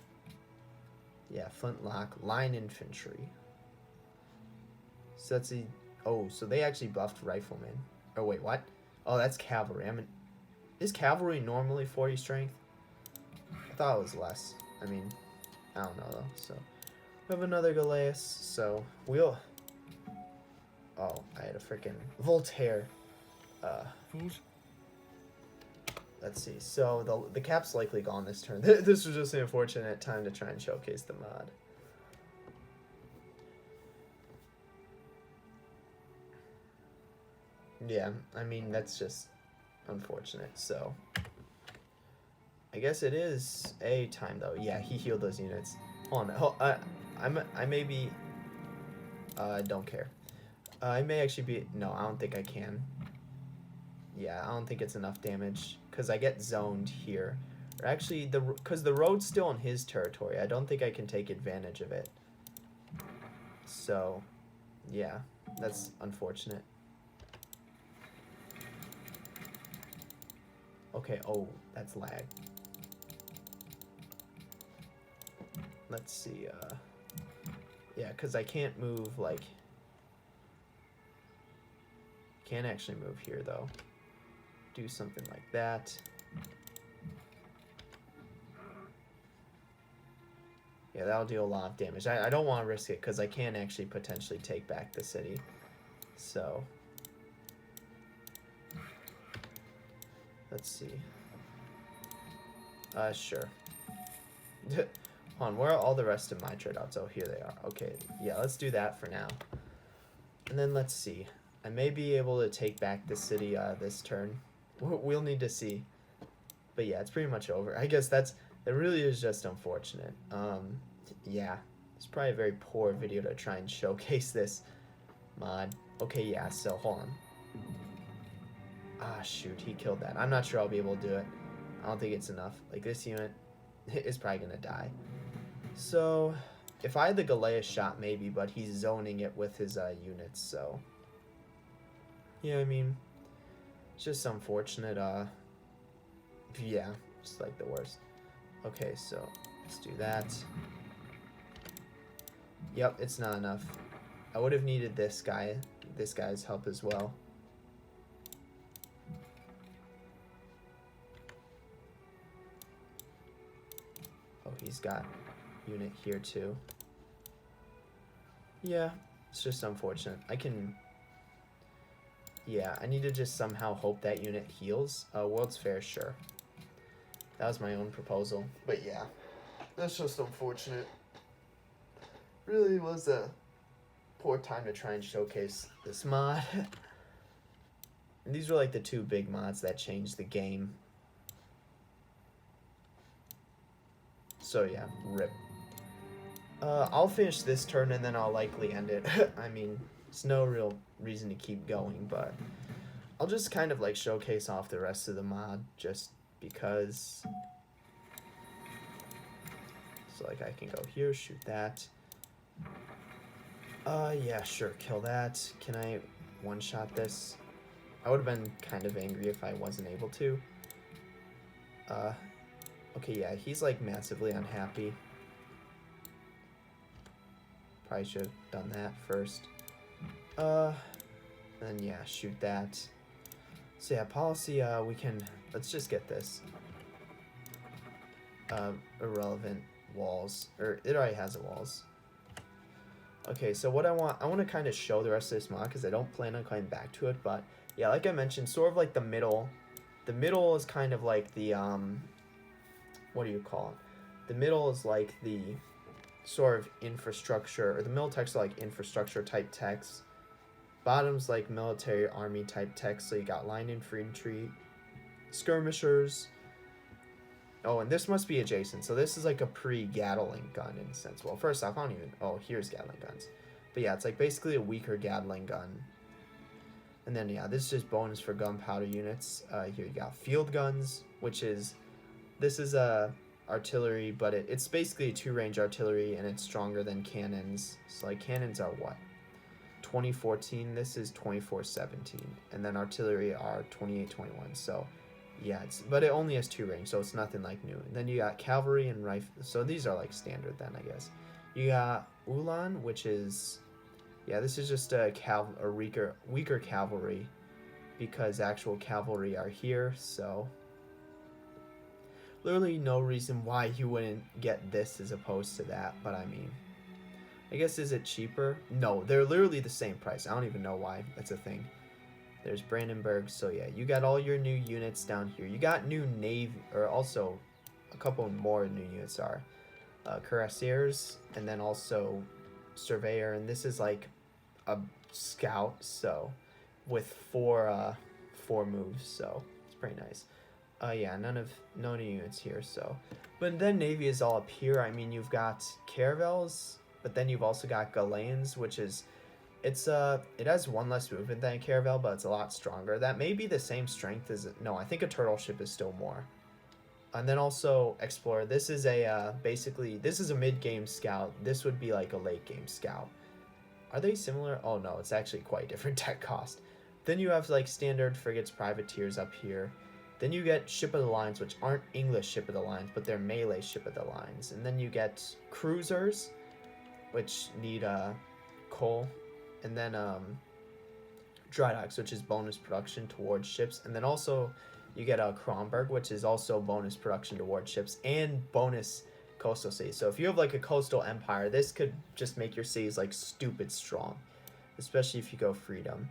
yeah, flintlock, line infantry. So that's the... Oh, so they actually buffed riflemen. Oh, wait, what? Oh, that's cavalry. I mean, is cavalry normally 40 strength? I thought it was less. I mean, I don't know, though. So, we have another Galeas. So, we'll... Oh, I had a freaking Voltaire. Let's see. So, the cap's likely gone this turn. This was just an unfortunate time to try and showcase the mod. Yeah, I mean, that's just unfortunate, so... I guess it is a time, though. Yeah, he healed those units. Hold on, I may be... don't care. I may actually be... No, I don't think I can. Yeah, I don't think it's enough damage, because I get zoned here. Or actually, because the road's still in his territory, I don't think I can take advantage of it. So, yeah, that's unfortunate. Okay, oh, that's lag. Let's see, yeah, because I can't move, like... Can't actually move here, though. Do something like that. Yeah, that'll do a lot of damage. I don't want to risk it, because I can actually potentially take back the city. So... Let's see. Sure. Hold on, where are all the rest of my trade outs? Oh, here they are. Okay, yeah, let's do that for now. And then let's see. I may be able to take back the city this turn. We'll need to see. But yeah, it's pretty much over. I guess that really is just unfortunate. Yeah, it's probably a very poor video to try and showcase this mod. Okay, yeah, so hold on. Ah, shoot, he killed that. I'm not sure I'll be able to do it. I don't think it's enough. Like, this unit is probably going to die. So, if I had the Galeas shot, maybe, but he's zoning it with his units, so... Yeah, I mean, it's just unfortunate. Yeah, just like the worst. Okay, so, let's do that. Yep, it's not enough. I would have needed this guy's help as well. Oh, he's got unit here too. Yeah, it's just unfortunate. Yeah, I need to just somehow hope that unit heals. World's Fair, sure. That was my own proposal. But yeah, that's just unfortunate. Really was a poor time to try and showcase this mod. And these were like the two big mods that changed the game. So yeah, rip. I'll finish this turn and then I'll likely end it. I mean, there's no real reason to keep going, but I'll just kind of like showcase off the rest of the mod just because. So like I can go here, shoot that. Yeah, sure, kill that. Can I one-shot this? I would have been kind of angry if I wasn't able to. Okay, yeah, he's like massively unhappy. Probably should have done that first. Then yeah, shoot that. So yeah, policy, let's just get this. Irrelevant walls, or it already has the walls. Okay, so what I want to kind of show the rest of this mod, because I don't plan on coming back to it, but yeah, like I mentioned, sort of like the middle is kind of like the, what do you call it? The middle is like the sort of infrastructure, or the middle text are like infrastructure type text. Bottom's like military army type text, so you got line infantry, skirmishers. Oh, and this must be adjacent, so this is like a pre-Gatling gun in a sense. Well, first off, I don't even... Oh, here's Gatling guns. But yeah, it's like basically a weaker Gatling gun. And then, yeah, this is just bonus for gunpowder units. Here you got field guns, which is... This is artillery, but it's basically a two-range artillery, and it's stronger than cannons. So, like, cannons are what? 2014, this is 2417. And then artillery are 2821, so... Yeah, but it only has two range, so it's nothing like new. And then you got cavalry and rifle. So these are like standard then, I guess. You got Ulan, which is Yeah, this is just a weaker cavalry because actual cavalry are here, so literally no reason why you wouldn't get this as opposed to that, but I mean, I guess is it cheaper? No, they're literally the same price. I don't even know why. That's a thing. There's Brandenburg, so yeah, you got all your new units down here. You got new navy, or also a couple more new units are cuirassiers, and then also surveyor, and this is like a scout, so with four moves, so it's pretty nice. Yeah, no new units here, so. But then navy is all up here. I mean, you've got caravels, but then you've also got Galeans, which is it has one less movement than a caravel, but it's a lot stronger. That may be the same strength as no, I think a turtle ship is still more. And then also explorer. This is a basically this is a mid game scout. This would be like a late game scout. Are they similar? Oh no, it's actually quite different tech cost. Then you have like standard frigates, privateers up here. Then you get ship of the lines, which aren't English ship of the lines, but they're melee ship of the lines. And then you get cruisers, which need coal, and then dry docks, which is bonus production towards ships, and then also you get Kronberg, which is also bonus production towards ships and bonus coastal cities. So if you have like a coastal empire, this could just make your cities like stupid strong, especially if you go freedom.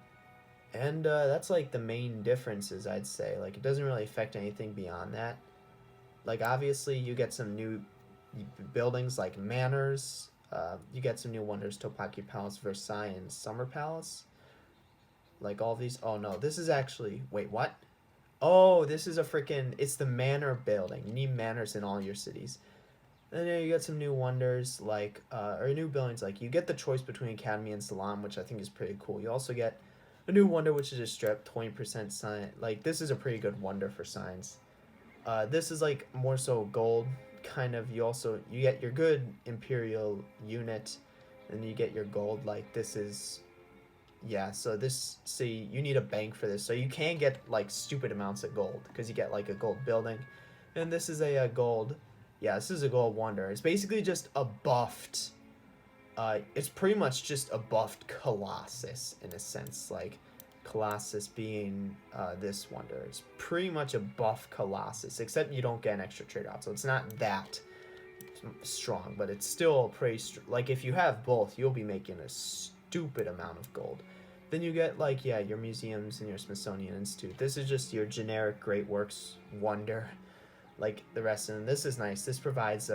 And that's like the main differences, I'd say. Like it doesn't really affect anything beyond that. Like obviously you get some new buildings like manors. You get some new wonders: Topaki Palace, Versailles, and Summer Palace. Like all these. Oh no, this is actually. Wait, what? Oh, this is a freaking. It's the manor building. You need manors in all your cities. And then you get some new wonders like, or new buildings like you get the choice between Academy and Salon, which I think is pretty cool. You also get a new wonder, which is a strip, 20% science. Like this is a pretty good wonder for science. This is like more so gold kind of. You get your good imperial unit, and you get your gold. Like this is, yeah. So this, see, you need a bank for this, so you can get like stupid amounts of gold because you get like a gold building, and this is a gold. Yeah, this is a gold wonder. It's basically just a buffed. It's pretty much just a buffed Colossus in a sense, like Colossus being this wonder. It's pretty much a buff Colossus, except you don't get an extra trade off, so it's not that strong, but it's still pretty like if you have both, you'll be making a stupid amount of gold. Then you get like, yeah, your museums and your Smithsonian Institute. This is just your generic Great Works wonder, like the rest of them. This is nice. This provides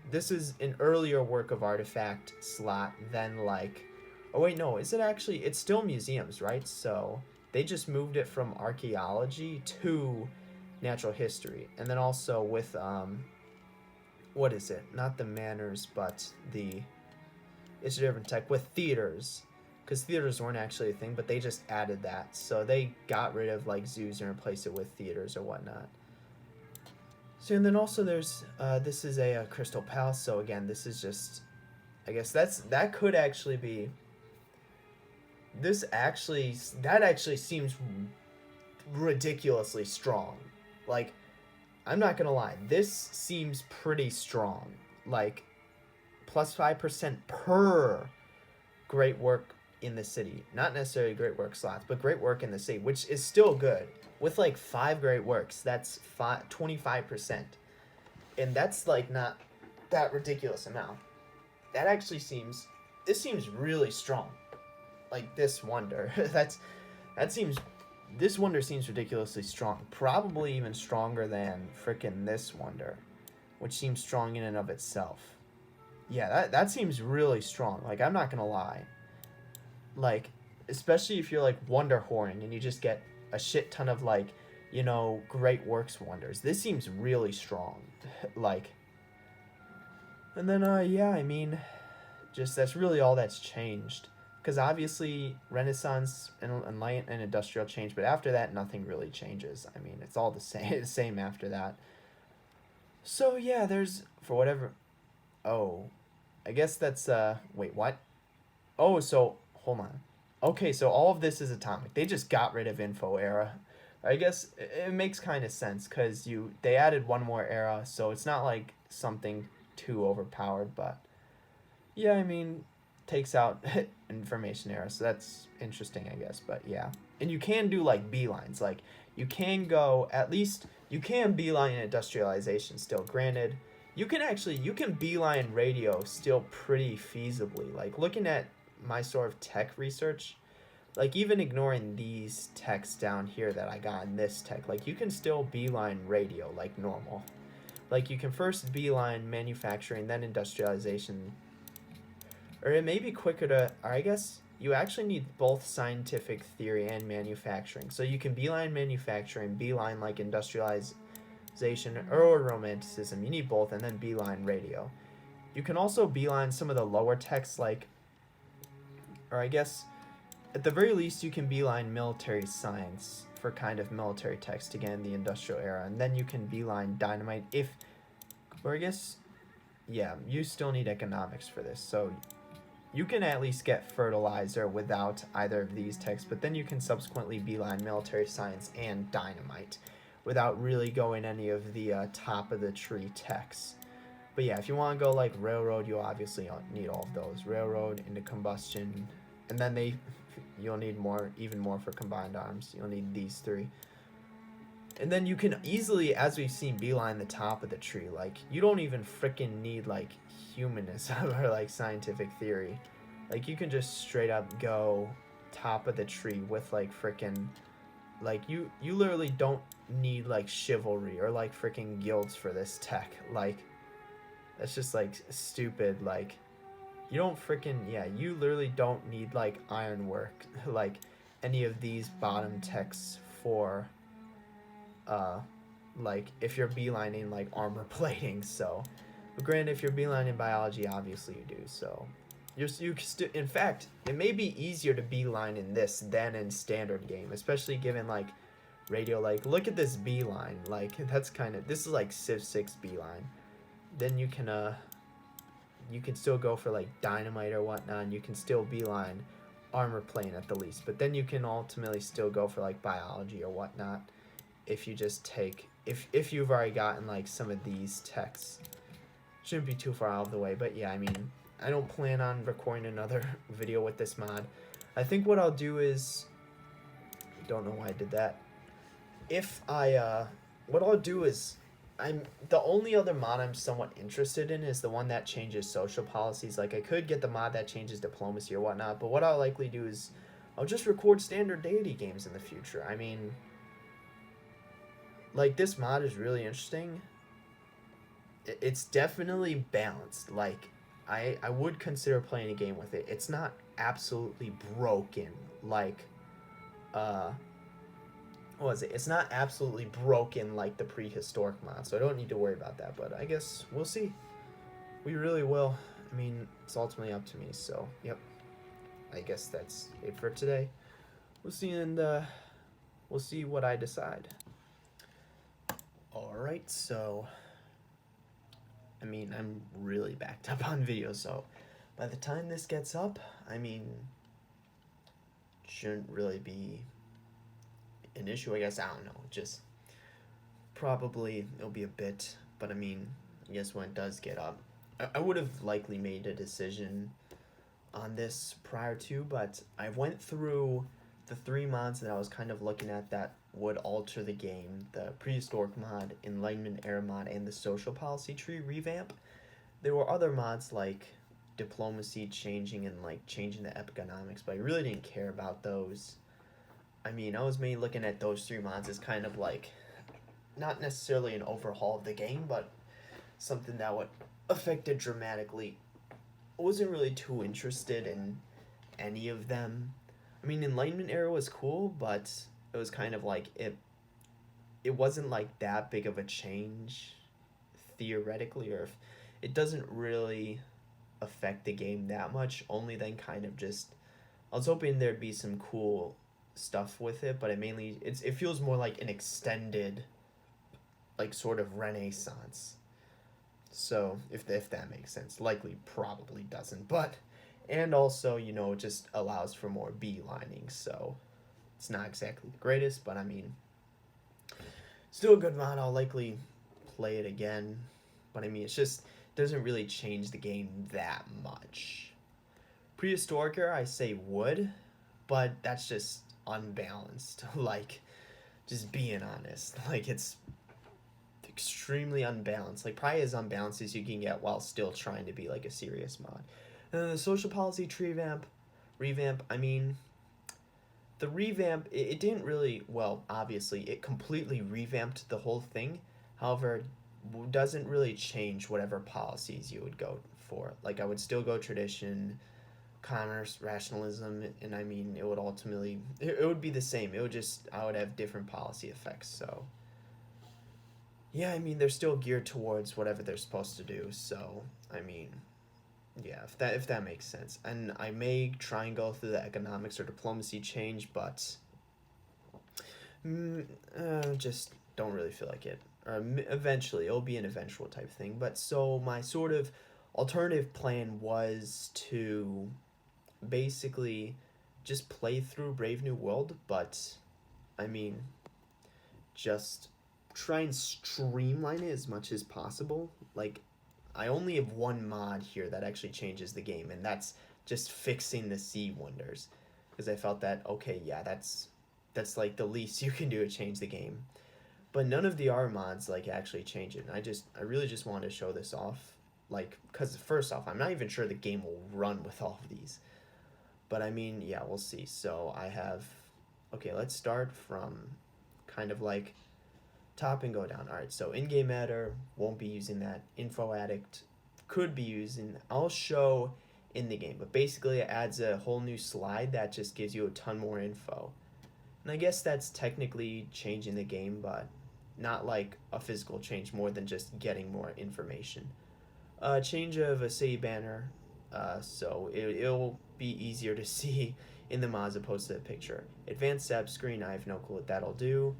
this is an earlier work of artifact slot than like, oh wait, no, is it actually, it's still museums, right? So they just moved it from archaeology to natural history. And then also with what is it, not the manors, but it's a different tech with theaters, because theaters weren't actually a thing, but they just added that. So they got rid of like zoos and replaced it with theaters or whatnot. So, and then also there's this is a Crystal Palace. So again, this is just, I guess that could actually be, that actually seems ridiculously strong. Like, I'm not gonna lie, this seems pretty strong. Like, plus 5% per great work in the city. Not necessarily great work slots, but great work in the city, which is still good. With like 5 great works, that's 25%. And that's like not that ridiculous amount. That actually seems really strong. Like this wonder. This wonder seems ridiculously strong. Probably even stronger than frickin' this wonder, which seems strong in and of itself. Yeah, that seems really strong. Like, I'm not gonna lie. Like, especially if you're like Wonder Horn and you just get a shit ton of like, you know, great works wonders. This seems really strong. Like, and then yeah, I mean, just that's really all that's changed. Because obviously Renaissance and Enlightenment and Industrial change, but after that nothing really changes. I mean, it's all the same after that. So yeah, there's for whatever. Oh, I guess that's wait, what? Oh, so hold on. Okay, so all of this is atomic. They just got rid of Info Era. I guess it makes kind of sense because they added one more era, so it's not like something too overpowered. But yeah, I mean, takes out information error, so that's interesting, I guess. But yeah, and you can do like beelines, like you can go, at least you can beeline industrialization still. Granted, you can beeline radio still pretty feasibly. Like looking at my sort of tech research, like even ignoring these techs down here that I got in this tech, like you can still beeline radio like normal. Like you can first beeline manufacturing, then industrialization. Or it may be quicker to, or I guess you actually need both scientific theory and manufacturing. So you can beeline manufacturing, beeline like industrialization or romanticism. You need both, and then beeline radio. You can also beeline some of the lower techs like, or I guess at the very least you can beeline military science for kind of military techs to get in the industrial era. And then you can beeline dynamite if, or I guess, yeah, you still need economics for this. So you can at least get fertilizer without either of these techs, but then you can subsequently beeline military science and dynamite without really going any of the top of the tree techs. But yeah, if you want to go like railroad, you obviously need all of those. Railroad into combustion, and then you'll need more, even more for combined arms. You'll need these three. And then you can easily, as we've seen, beeline the top of the tree. Like, you don't even freaking need, like, humanism or, like, scientific theory. Like, you can just straight up go top of the tree with, like, freaking... Like, you literally don't need, like, chivalry or, like, freaking guilds for this tech. Like, that's just, like, stupid. Like, you don't freaking... Yeah, you literally don't need, like, ironwork. Like, any of these bottom techs for... like if you're beelining like armor plating. So but granted, if you're beelining biology, obviously you do. So in fact, it may be easier to beeline in this than in standard game, especially given like radio. Like look at this beeline, like that's kind of, this is like Civ 6 beeline. Then you can still go for like dynamite or whatnot, and you can still beeline armor plane at the least, but then you can ultimately still go for like biology or whatnot if you just take, if you've already gotten like some of these techs. Shouldn't be too far out of the way. But yeah, I mean, I don't plan on recording another video with this mod. I think what I'll do is, don't know why I did that. What I'll do is, the only other mod I'm somewhat interested in is the one that changes social policies. Like I could get the mod that changes diplomacy or whatnot, but what I'll likely do is I'll just record standard deity games in the future. I mean, like, this mod is really interesting. It's definitely balanced. Like, I would consider playing a game with it. It's not absolutely broken. Like, what was it? It's not absolutely broken like the prehistoric mod, so I don't need to worry about that. But I guess we'll see. We really will. I mean, it's ultimately up to me, so, yep. I guess that's it for today. We'll see, and we'll see what I decide. Alright, so, I mean, I'm really backed up on videos, so by the time this gets up, I mean, shouldn't really be an issue, I guess. I don't know, just probably it'll be a bit, but I mean, I guess when it does get up, I would have likely made a decision on this prior to, but I went through the 3 mods that I was kind of looking at that would alter the game: the prehistoric mod, Enlightenment Era Mod, and the social policy tree revamp. There were other mods like diplomacy changing and like changing the economics, but I really didn't care about those. I mean, I was mainly looking at those 3 mods as kind of like not necessarily an overhaul of the game, but something that would affect it dramatically. I wasn't really too interested in any of them. I mean, Enlightenment Era was cool, but it was kind of like it wasn't like that big of a change theoretically, or if it doesn't really affect the game that much, only then kind of just, I was hoping there'd be some cool stuff with it, but it feels more like an extended like sort of renaissance. So if that makes sense, likely probably doesn't, but, and also, you know, it just allows for more beelining, so it's not exactly the greatest, but I mean, still a good mod. I'll likely play it again, but I mean, it's just, it doesn't really change the game that much. Prehistoric era, I say would, but that's just unbalanced. Like, just being honest. Like, it's extremely unbalanced. Like, probably as unbalanced as you can get while still trying to be like a serious mod. And then the social policy tree revamp, I mean, the revamp, it didn't really, well, obviously, it completely revamped the whole thing. However, doesn't really change whatever policies you would go for. Like, I would still go tradition, commerce, rationalism, and I mean, it would ultimately, it would be the same. It would just, I would have different policy effects, so. Yeah, I mean, they're still geared towards whatever they're supposed to do, so, I mean, yeah, if that makes sense. And I may try and go through the economics or diplomacy change, but just don't really feel like it. Or eventually, it'll be an eventual type thing. But so my sort of alternative plan was to basically just play through Brave New World, but I mean, just try and streamline it as much as possible. Like, I only have one mod here that actually changes the game, and that's just fixing the sea wonders, because I felt that, okay, yeah, that's like the least you can do to change the game. But none of the R mods like actually change it. And I really just wanted to show this off, like, because first off, I'm not even sure the game will run with all of these. But I mean, yeah, we'll see. So I have, okay, let's start from kind of like top and go down. All right, so in-game editor, won't be using that. Info addict could be using, I'll show in the game, but basically it adds a whole new slide that just gives you a ton more info. And I guess that's technically changing the game, but not like a physical change, more than just getting more information. Change of a city banner, so it'll be easier to see in the mod as opposed to the picture. Advanced tab screen, I have no clue what that'll do.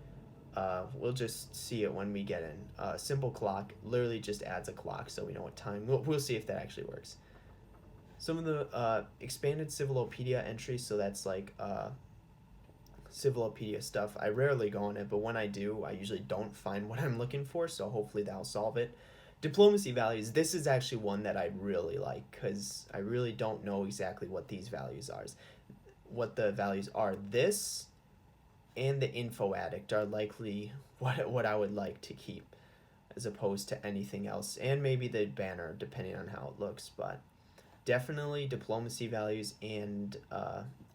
We'll just see it when we get in. Simple clock literally just adds a clock so we know what time. We'll see if that actually works. Some of the expanded Civilopedia entries, so that's like Civilopedia stuff. I rarely go on it, but when I do, I usually don't find what I'm looking for, so hopefully that'll solve it. Diplomacy values, this is actually one that I really like, because I really don't know exactly what these values are. What the values are. This and the info addict are likely what I would like to keep, as opposed to anything else, and maybe the banner depending on how it looks, but definitely diplomacy values and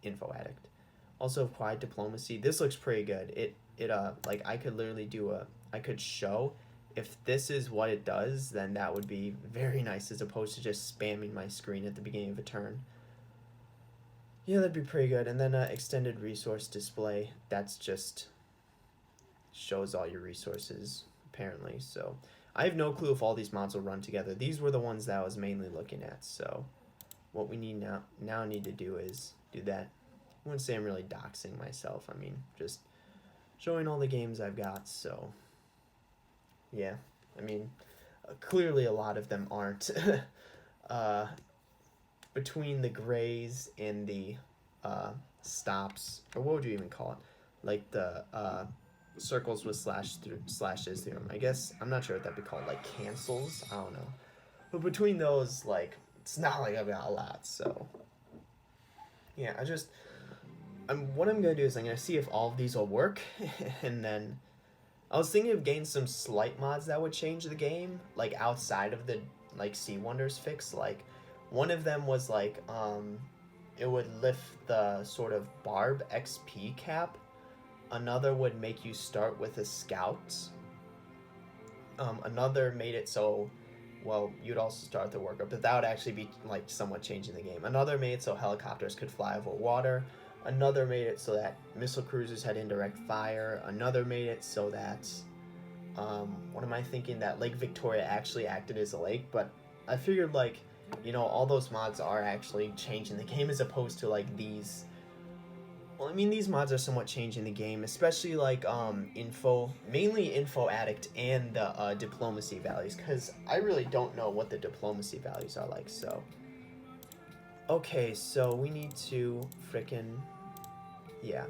info addict. Also quiet diplomacy, this looks pretty good. It like I could literally I could show if this is what it does, then that would be very nice, as opposed to just spamming my screen at the beginning of a turn. Yeah, that'd be pretty good. And then extended resource display, that's just shows all your resources, apparently. So I have no clue if all these mods will run together. These were the ones that I was mainly looking at. So what we need now need to do is do that. I wouldn't say I'm really doxing myself. I mean, just showing all the games I've got. So yeah, I mean, clearly a lot of them aren't. Between the grays and the stops, or what would you even call it? Like the circles with slashes through them. I guess, I'm not sure what that'd be called, like cancels? I don't know. But between those, like, it's not like I've got a lot, so. Yeah, what I'm going to do is I'm going to see if all of these will work, and then I was thinking of getting some slight mods that would change the game, like outside of the, like, Sea Wonders fix. Like, one of them was like, it would lift the sort of barb XP cap. Another would make you start with a scout. Another made it so, well, you'd also start the workup, but that would actually be like somewhat changing the game. Another made it so helicopters could fly over water. Another made it so that missile cruisers had indirect fire. Another made it so that, what am I thinking? That Lake Victoria actually acted as a lake, but I figured, like, you know, all those mods are actually changing the game, as opposed to like these. Well, I mean, these mods are somewhat changing the game, especially like mainly info addict and the diplomacy values, because I really don't know what the diplomacy values are like. So okay, so we need to frickin', yeah,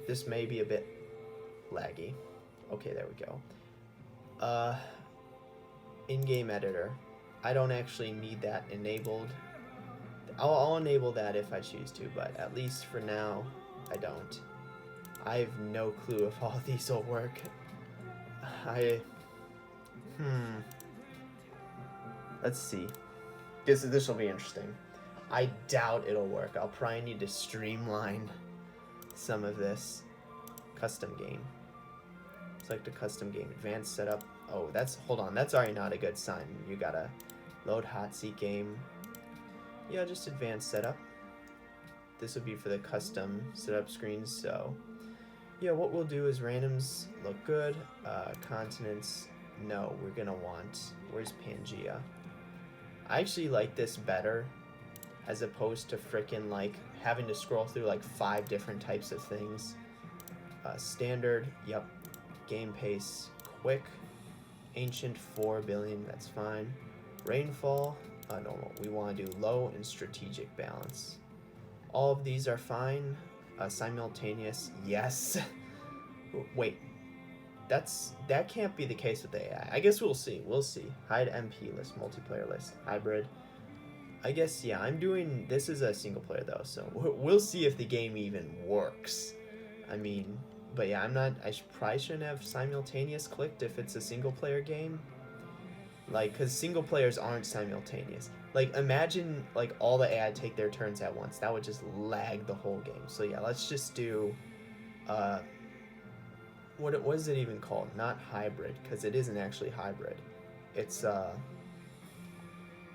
this may be a bit laggy. Okay, there we go. In-game editor, I don't actually need that enabled. I'll enable that if I choose to, but at least for now, I don't. I have no clue if all of these will work. Let's see. This will be interesting. I doubt it'll work. I'll probably need to streamline some of this. Custom game. Select a custom game. Advanced setup. Oh, hold on. That's already not a good sign. You gotta load hot seat game. Yeah, just advanced setup. This would be for the custom setup screens. So, yeah, what we'll do is randoms look good. Continents, no, we're gonna want. Where's Pangea? I actually like this better, as opposed to frickin' like having to scroll through like 5 different types of things. Standard, yep. Game pace, quick. Ancient, 4 billion, that's fine. Rainfall, normal. We want to do low and strategic balance. All of these are fine. Simultaneous, yes. Wait, that can't be the case with AI. I guess we'll see. Hide MP list, multiplayer list, hybrid. I guess, yeah, this is a single player though, so we'll see if the game even works. I mean, but yeah, I probably shouldn't have simultaneous clicked if it's a single player game. Like, because single players aren't simultaneous. Like, imagine, like, all the AI take their turns at once. That would just lag the whole game. So, yeah, let's just do, what is it even called? Not hybrid, because it isn't actually hybrid. It's, I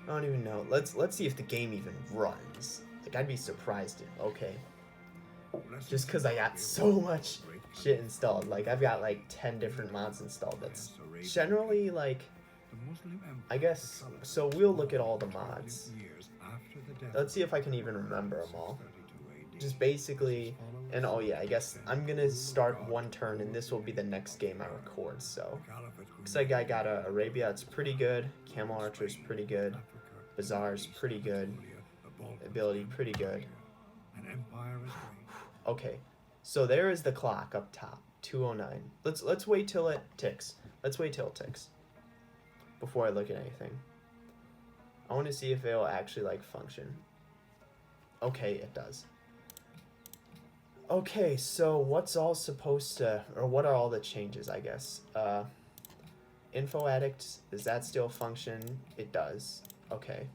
don't even know. Let's see if the game even runs. Like, I'd be surprised if, okay. Just because I got so much shit installed. Like, I've got, like, 10 different mods installed. That's generally, like, I guess, so we'll look at all the mods. Let's see if I can even remember them all. Just basically, and oh yeah, I guess I'm gonna start one turn and this will be the next game I record, so. Looks like I got Arabia, it's pretty good. Camel Archer's pretty good. Bazaar's pretty good. Ability, pretty good. Okay, so there is the clock up top, 209. Let's wait till it ticks. Before I look at anything. I want to see if it'll actually, like, function. Okay, it does. Okay, so what's all supposed to, or what are all the changes, I guess? Info Addict, does that still function? It does. Okay.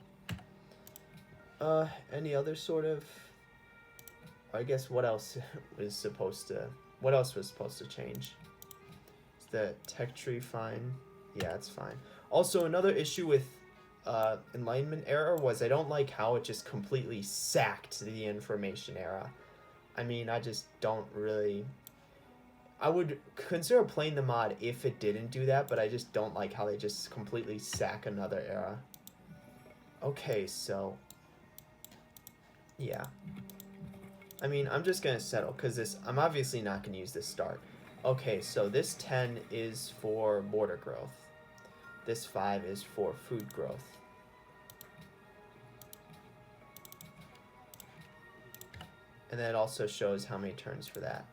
Any other sort of, I guess what else was supposed to change? Is the tech tree fine? Yeah, it's fine. Also, another issue with Enlightenment Era was I don't like how it just completely sacked the Information Era. I mean, I just don't really... I would consider playing the mod if it didn't do that, but I just don't like how they just completely sack another era. Okay, so... yeah. I mean, I'm just going to settle, because I'm obviously not going to use this start. Okay, so this 10 is for border growth. This 5 is for food growth. And then it also shows how many turns for that.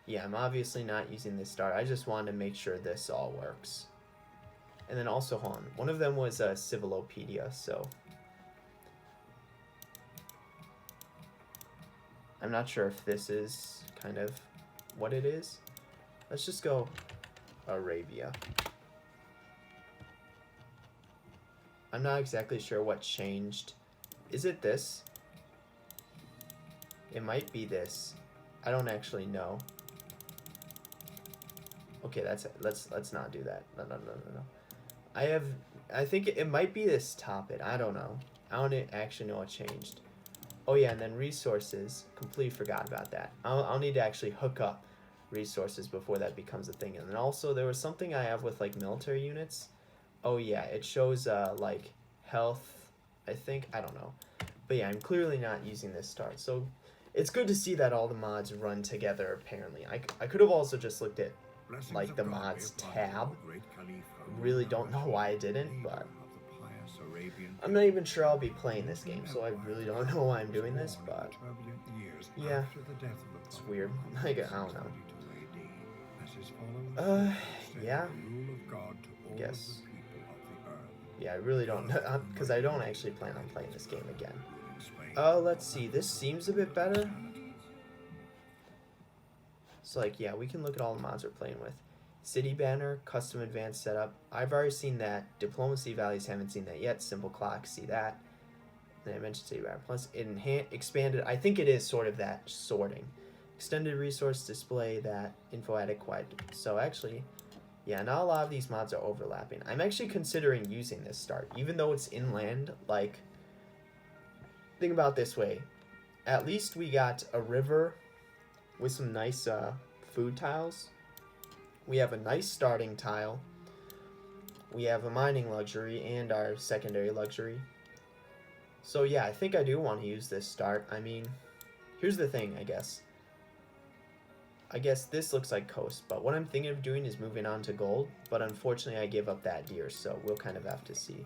Yeah, I'm obviously not using this start. I just wanted to make sure this all works. And then also, hold on. One of them was a Civilopedia, so... I'm not sure if this is kind of what it is. Let's just go Arabia. I'm not exactly sure what changed. Is it this? It might be this. I don't actually know. Okay, that's it. Let's not do that. No. I think it might be this top it. I don't know. I don't actually know what changed. Oh yeah, and then resources. Completely forgot about that. I'll need to actually hook up resources before that becomes a thing. And then also there was something I have with like military units. Oh yeah, it shows like health, I think. I don't know. But yeah, I'm clearly not using this start. So it's good to see that all the mods run together apparently. I could have also just looked at like the mods tab. Really don't know why I didn't, but I'm not even sure I'll be playing this game, so I really don't know why I'm doing this, but yeah, it's weird. Like, I don't know. Yeah, I guess. Yeah, I really don't know, because I don't actually plan on playing this game again. Let's see, this seems a bit better. So, like, yeah, we can look at all the mods we're playing with. City banner, custom advanced setup. I've already seen that. Diplomacy values, haven't seen that yet. Simple clock, see that. Then I mentioned city banner plus expanded. I think it is sort of that sorting. Extended resource display, that info attic quite. So actually, yeah, not a lot of these mods are overlapping. I'm actually considering using this start, even though it's inland. Like, think about it this way. At least we got a river with some nice food tiles. We have a nice starting tile. We have a mining luxury and our secondary luxury. So yeah, I think I do want to use this start. I mean, here's the thing, I guess. I guess this looks like coast, but what I'm thinking of doing is moving on to gold, but unfortunately I gave up that deer, so we'll kind of have to see.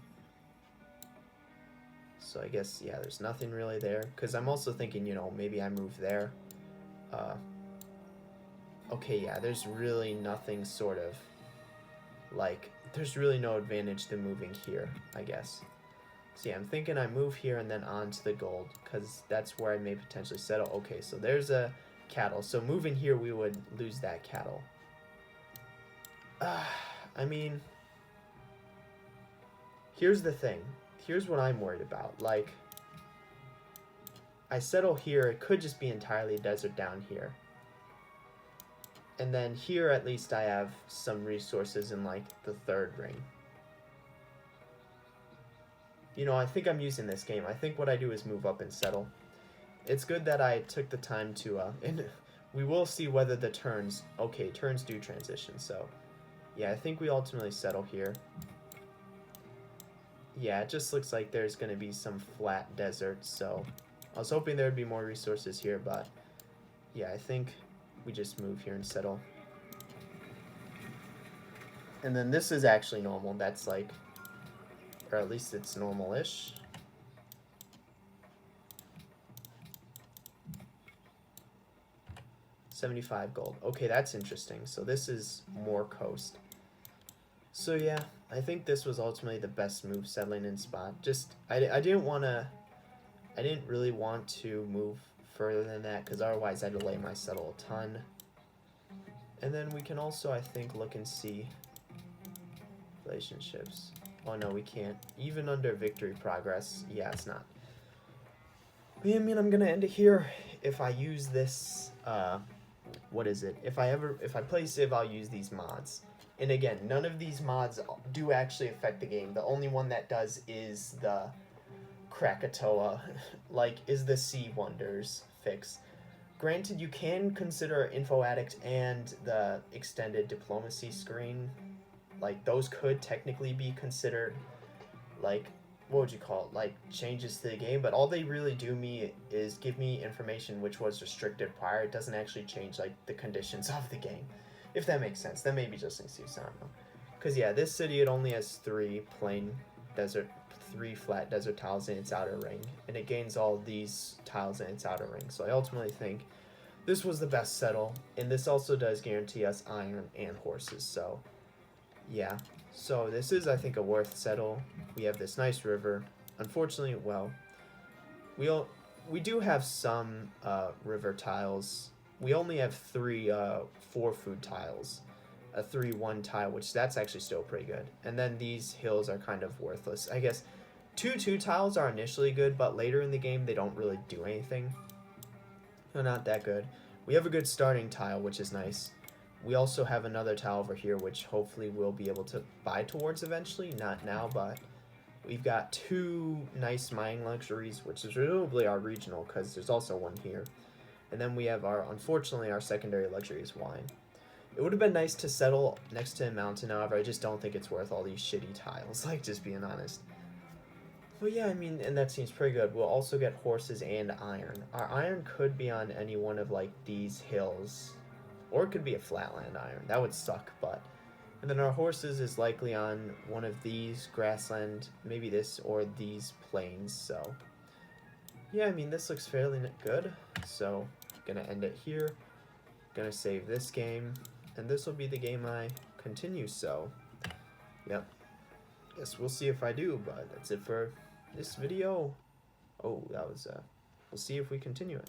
So I guess, yeah, there's nothing really there, because I'm also thinking, you know, maybe I move there. Okay, yeah, there's really nothing sort of, like, there's really no advantage to moving here, I guess. So yeah, I'm thinking I move here and then on to the gold, because that's where I may potentially settle. Okay, so there's a cattle. So moving here, we would lose that cattle. I mean, here's the thing. Here's what I'm worried about. Like, I settle here, it could just be entirely desert down here. And then here, at least, I have some resources in, like, the third ring. You know, I think I'm using this game. I think what I do is move up and settle. It's good that I took the time to, and we will see whether the turns, okay, turns do transition, so, yeah, I think we ultimately settle here. Yeah, it just looks like there's going to be some flat desert, so I was hoping there would be more resources here, but, yeah, I think we just move here and settle. And then this is actually normal. That's like, or at least it's normal-ish. $75 gold. Okay, that's interesting. So this is more coast. So yeah, I think this was ultimately the best move, settling in spot. Just, I didn't really want to move further than that, because otherwise I'd delay my settle a ton. And then we can also, I think, look and see relationships. Oh no, we can't. Even under victory progress, yeah, it's not. But yeah, I mean, I'm gonna end it here. If I use this, what is it? If I play Civ, I'll use these mods. And again, none of these mods do actually affect the game. The only one that does is the Krakatoa, like, is the Sea Wonders fix. Granted, you can consider Info Addict and the extended diplomacy screen. Like, those could technically be considered, like, what would you call it? Like, changes to the game, but all they really do me is give me information which was restricted prior. It doesn't actually change, like, the conditions of the game. If that makes sense. That may be just an excuse, I don't know. Because, yeah, this city, it only has 3 flat desert tiles in its outer ring, and it gains all these tiles in its outer ring. So I ultimately think this was the best settle, and this also does guarantee us iron and horses, so yeah. So this is, I think, a worth settle. We have this nice river. Unfortunately, well, we do have some river tiles. We only have 3 4-food tiles. A 3-1 tile, which that's actually still pretty good. And then these hills are kind of worthless. I guess 2-2 tiles are initially good, but later in the game they don't really do anything. They're not that good. We have a good starting tile, which is nice. We also have another tile over here, which hopefully we'll be able to buy towards eventually. Not now, but we've got 2 nice mining luxuries, which is presumably our regional, because there's also one here. And then we have unfortunately, our secondary luxury is wine. It would have been nice to settle next to a mountain, however, I just don't think it's worth all these shitty tiles, like, just being honest. But yeah, I mean, and that seems pretty good. We'll also get horses and iron. Our iron could be on any one of, like, these hills. Or it could be a flatland iron. That would suck, but... And then our horses is likely on one of these, grassland, maybe this, or these plains, so... Yeah, I mean, this looks fairly good, so... Gonna end it here. Gonna save this game. And this will be the game I continue, so... Yep. guess we'll see if I do, but that's it for this video. Oh, that was, we'll see if we continue it.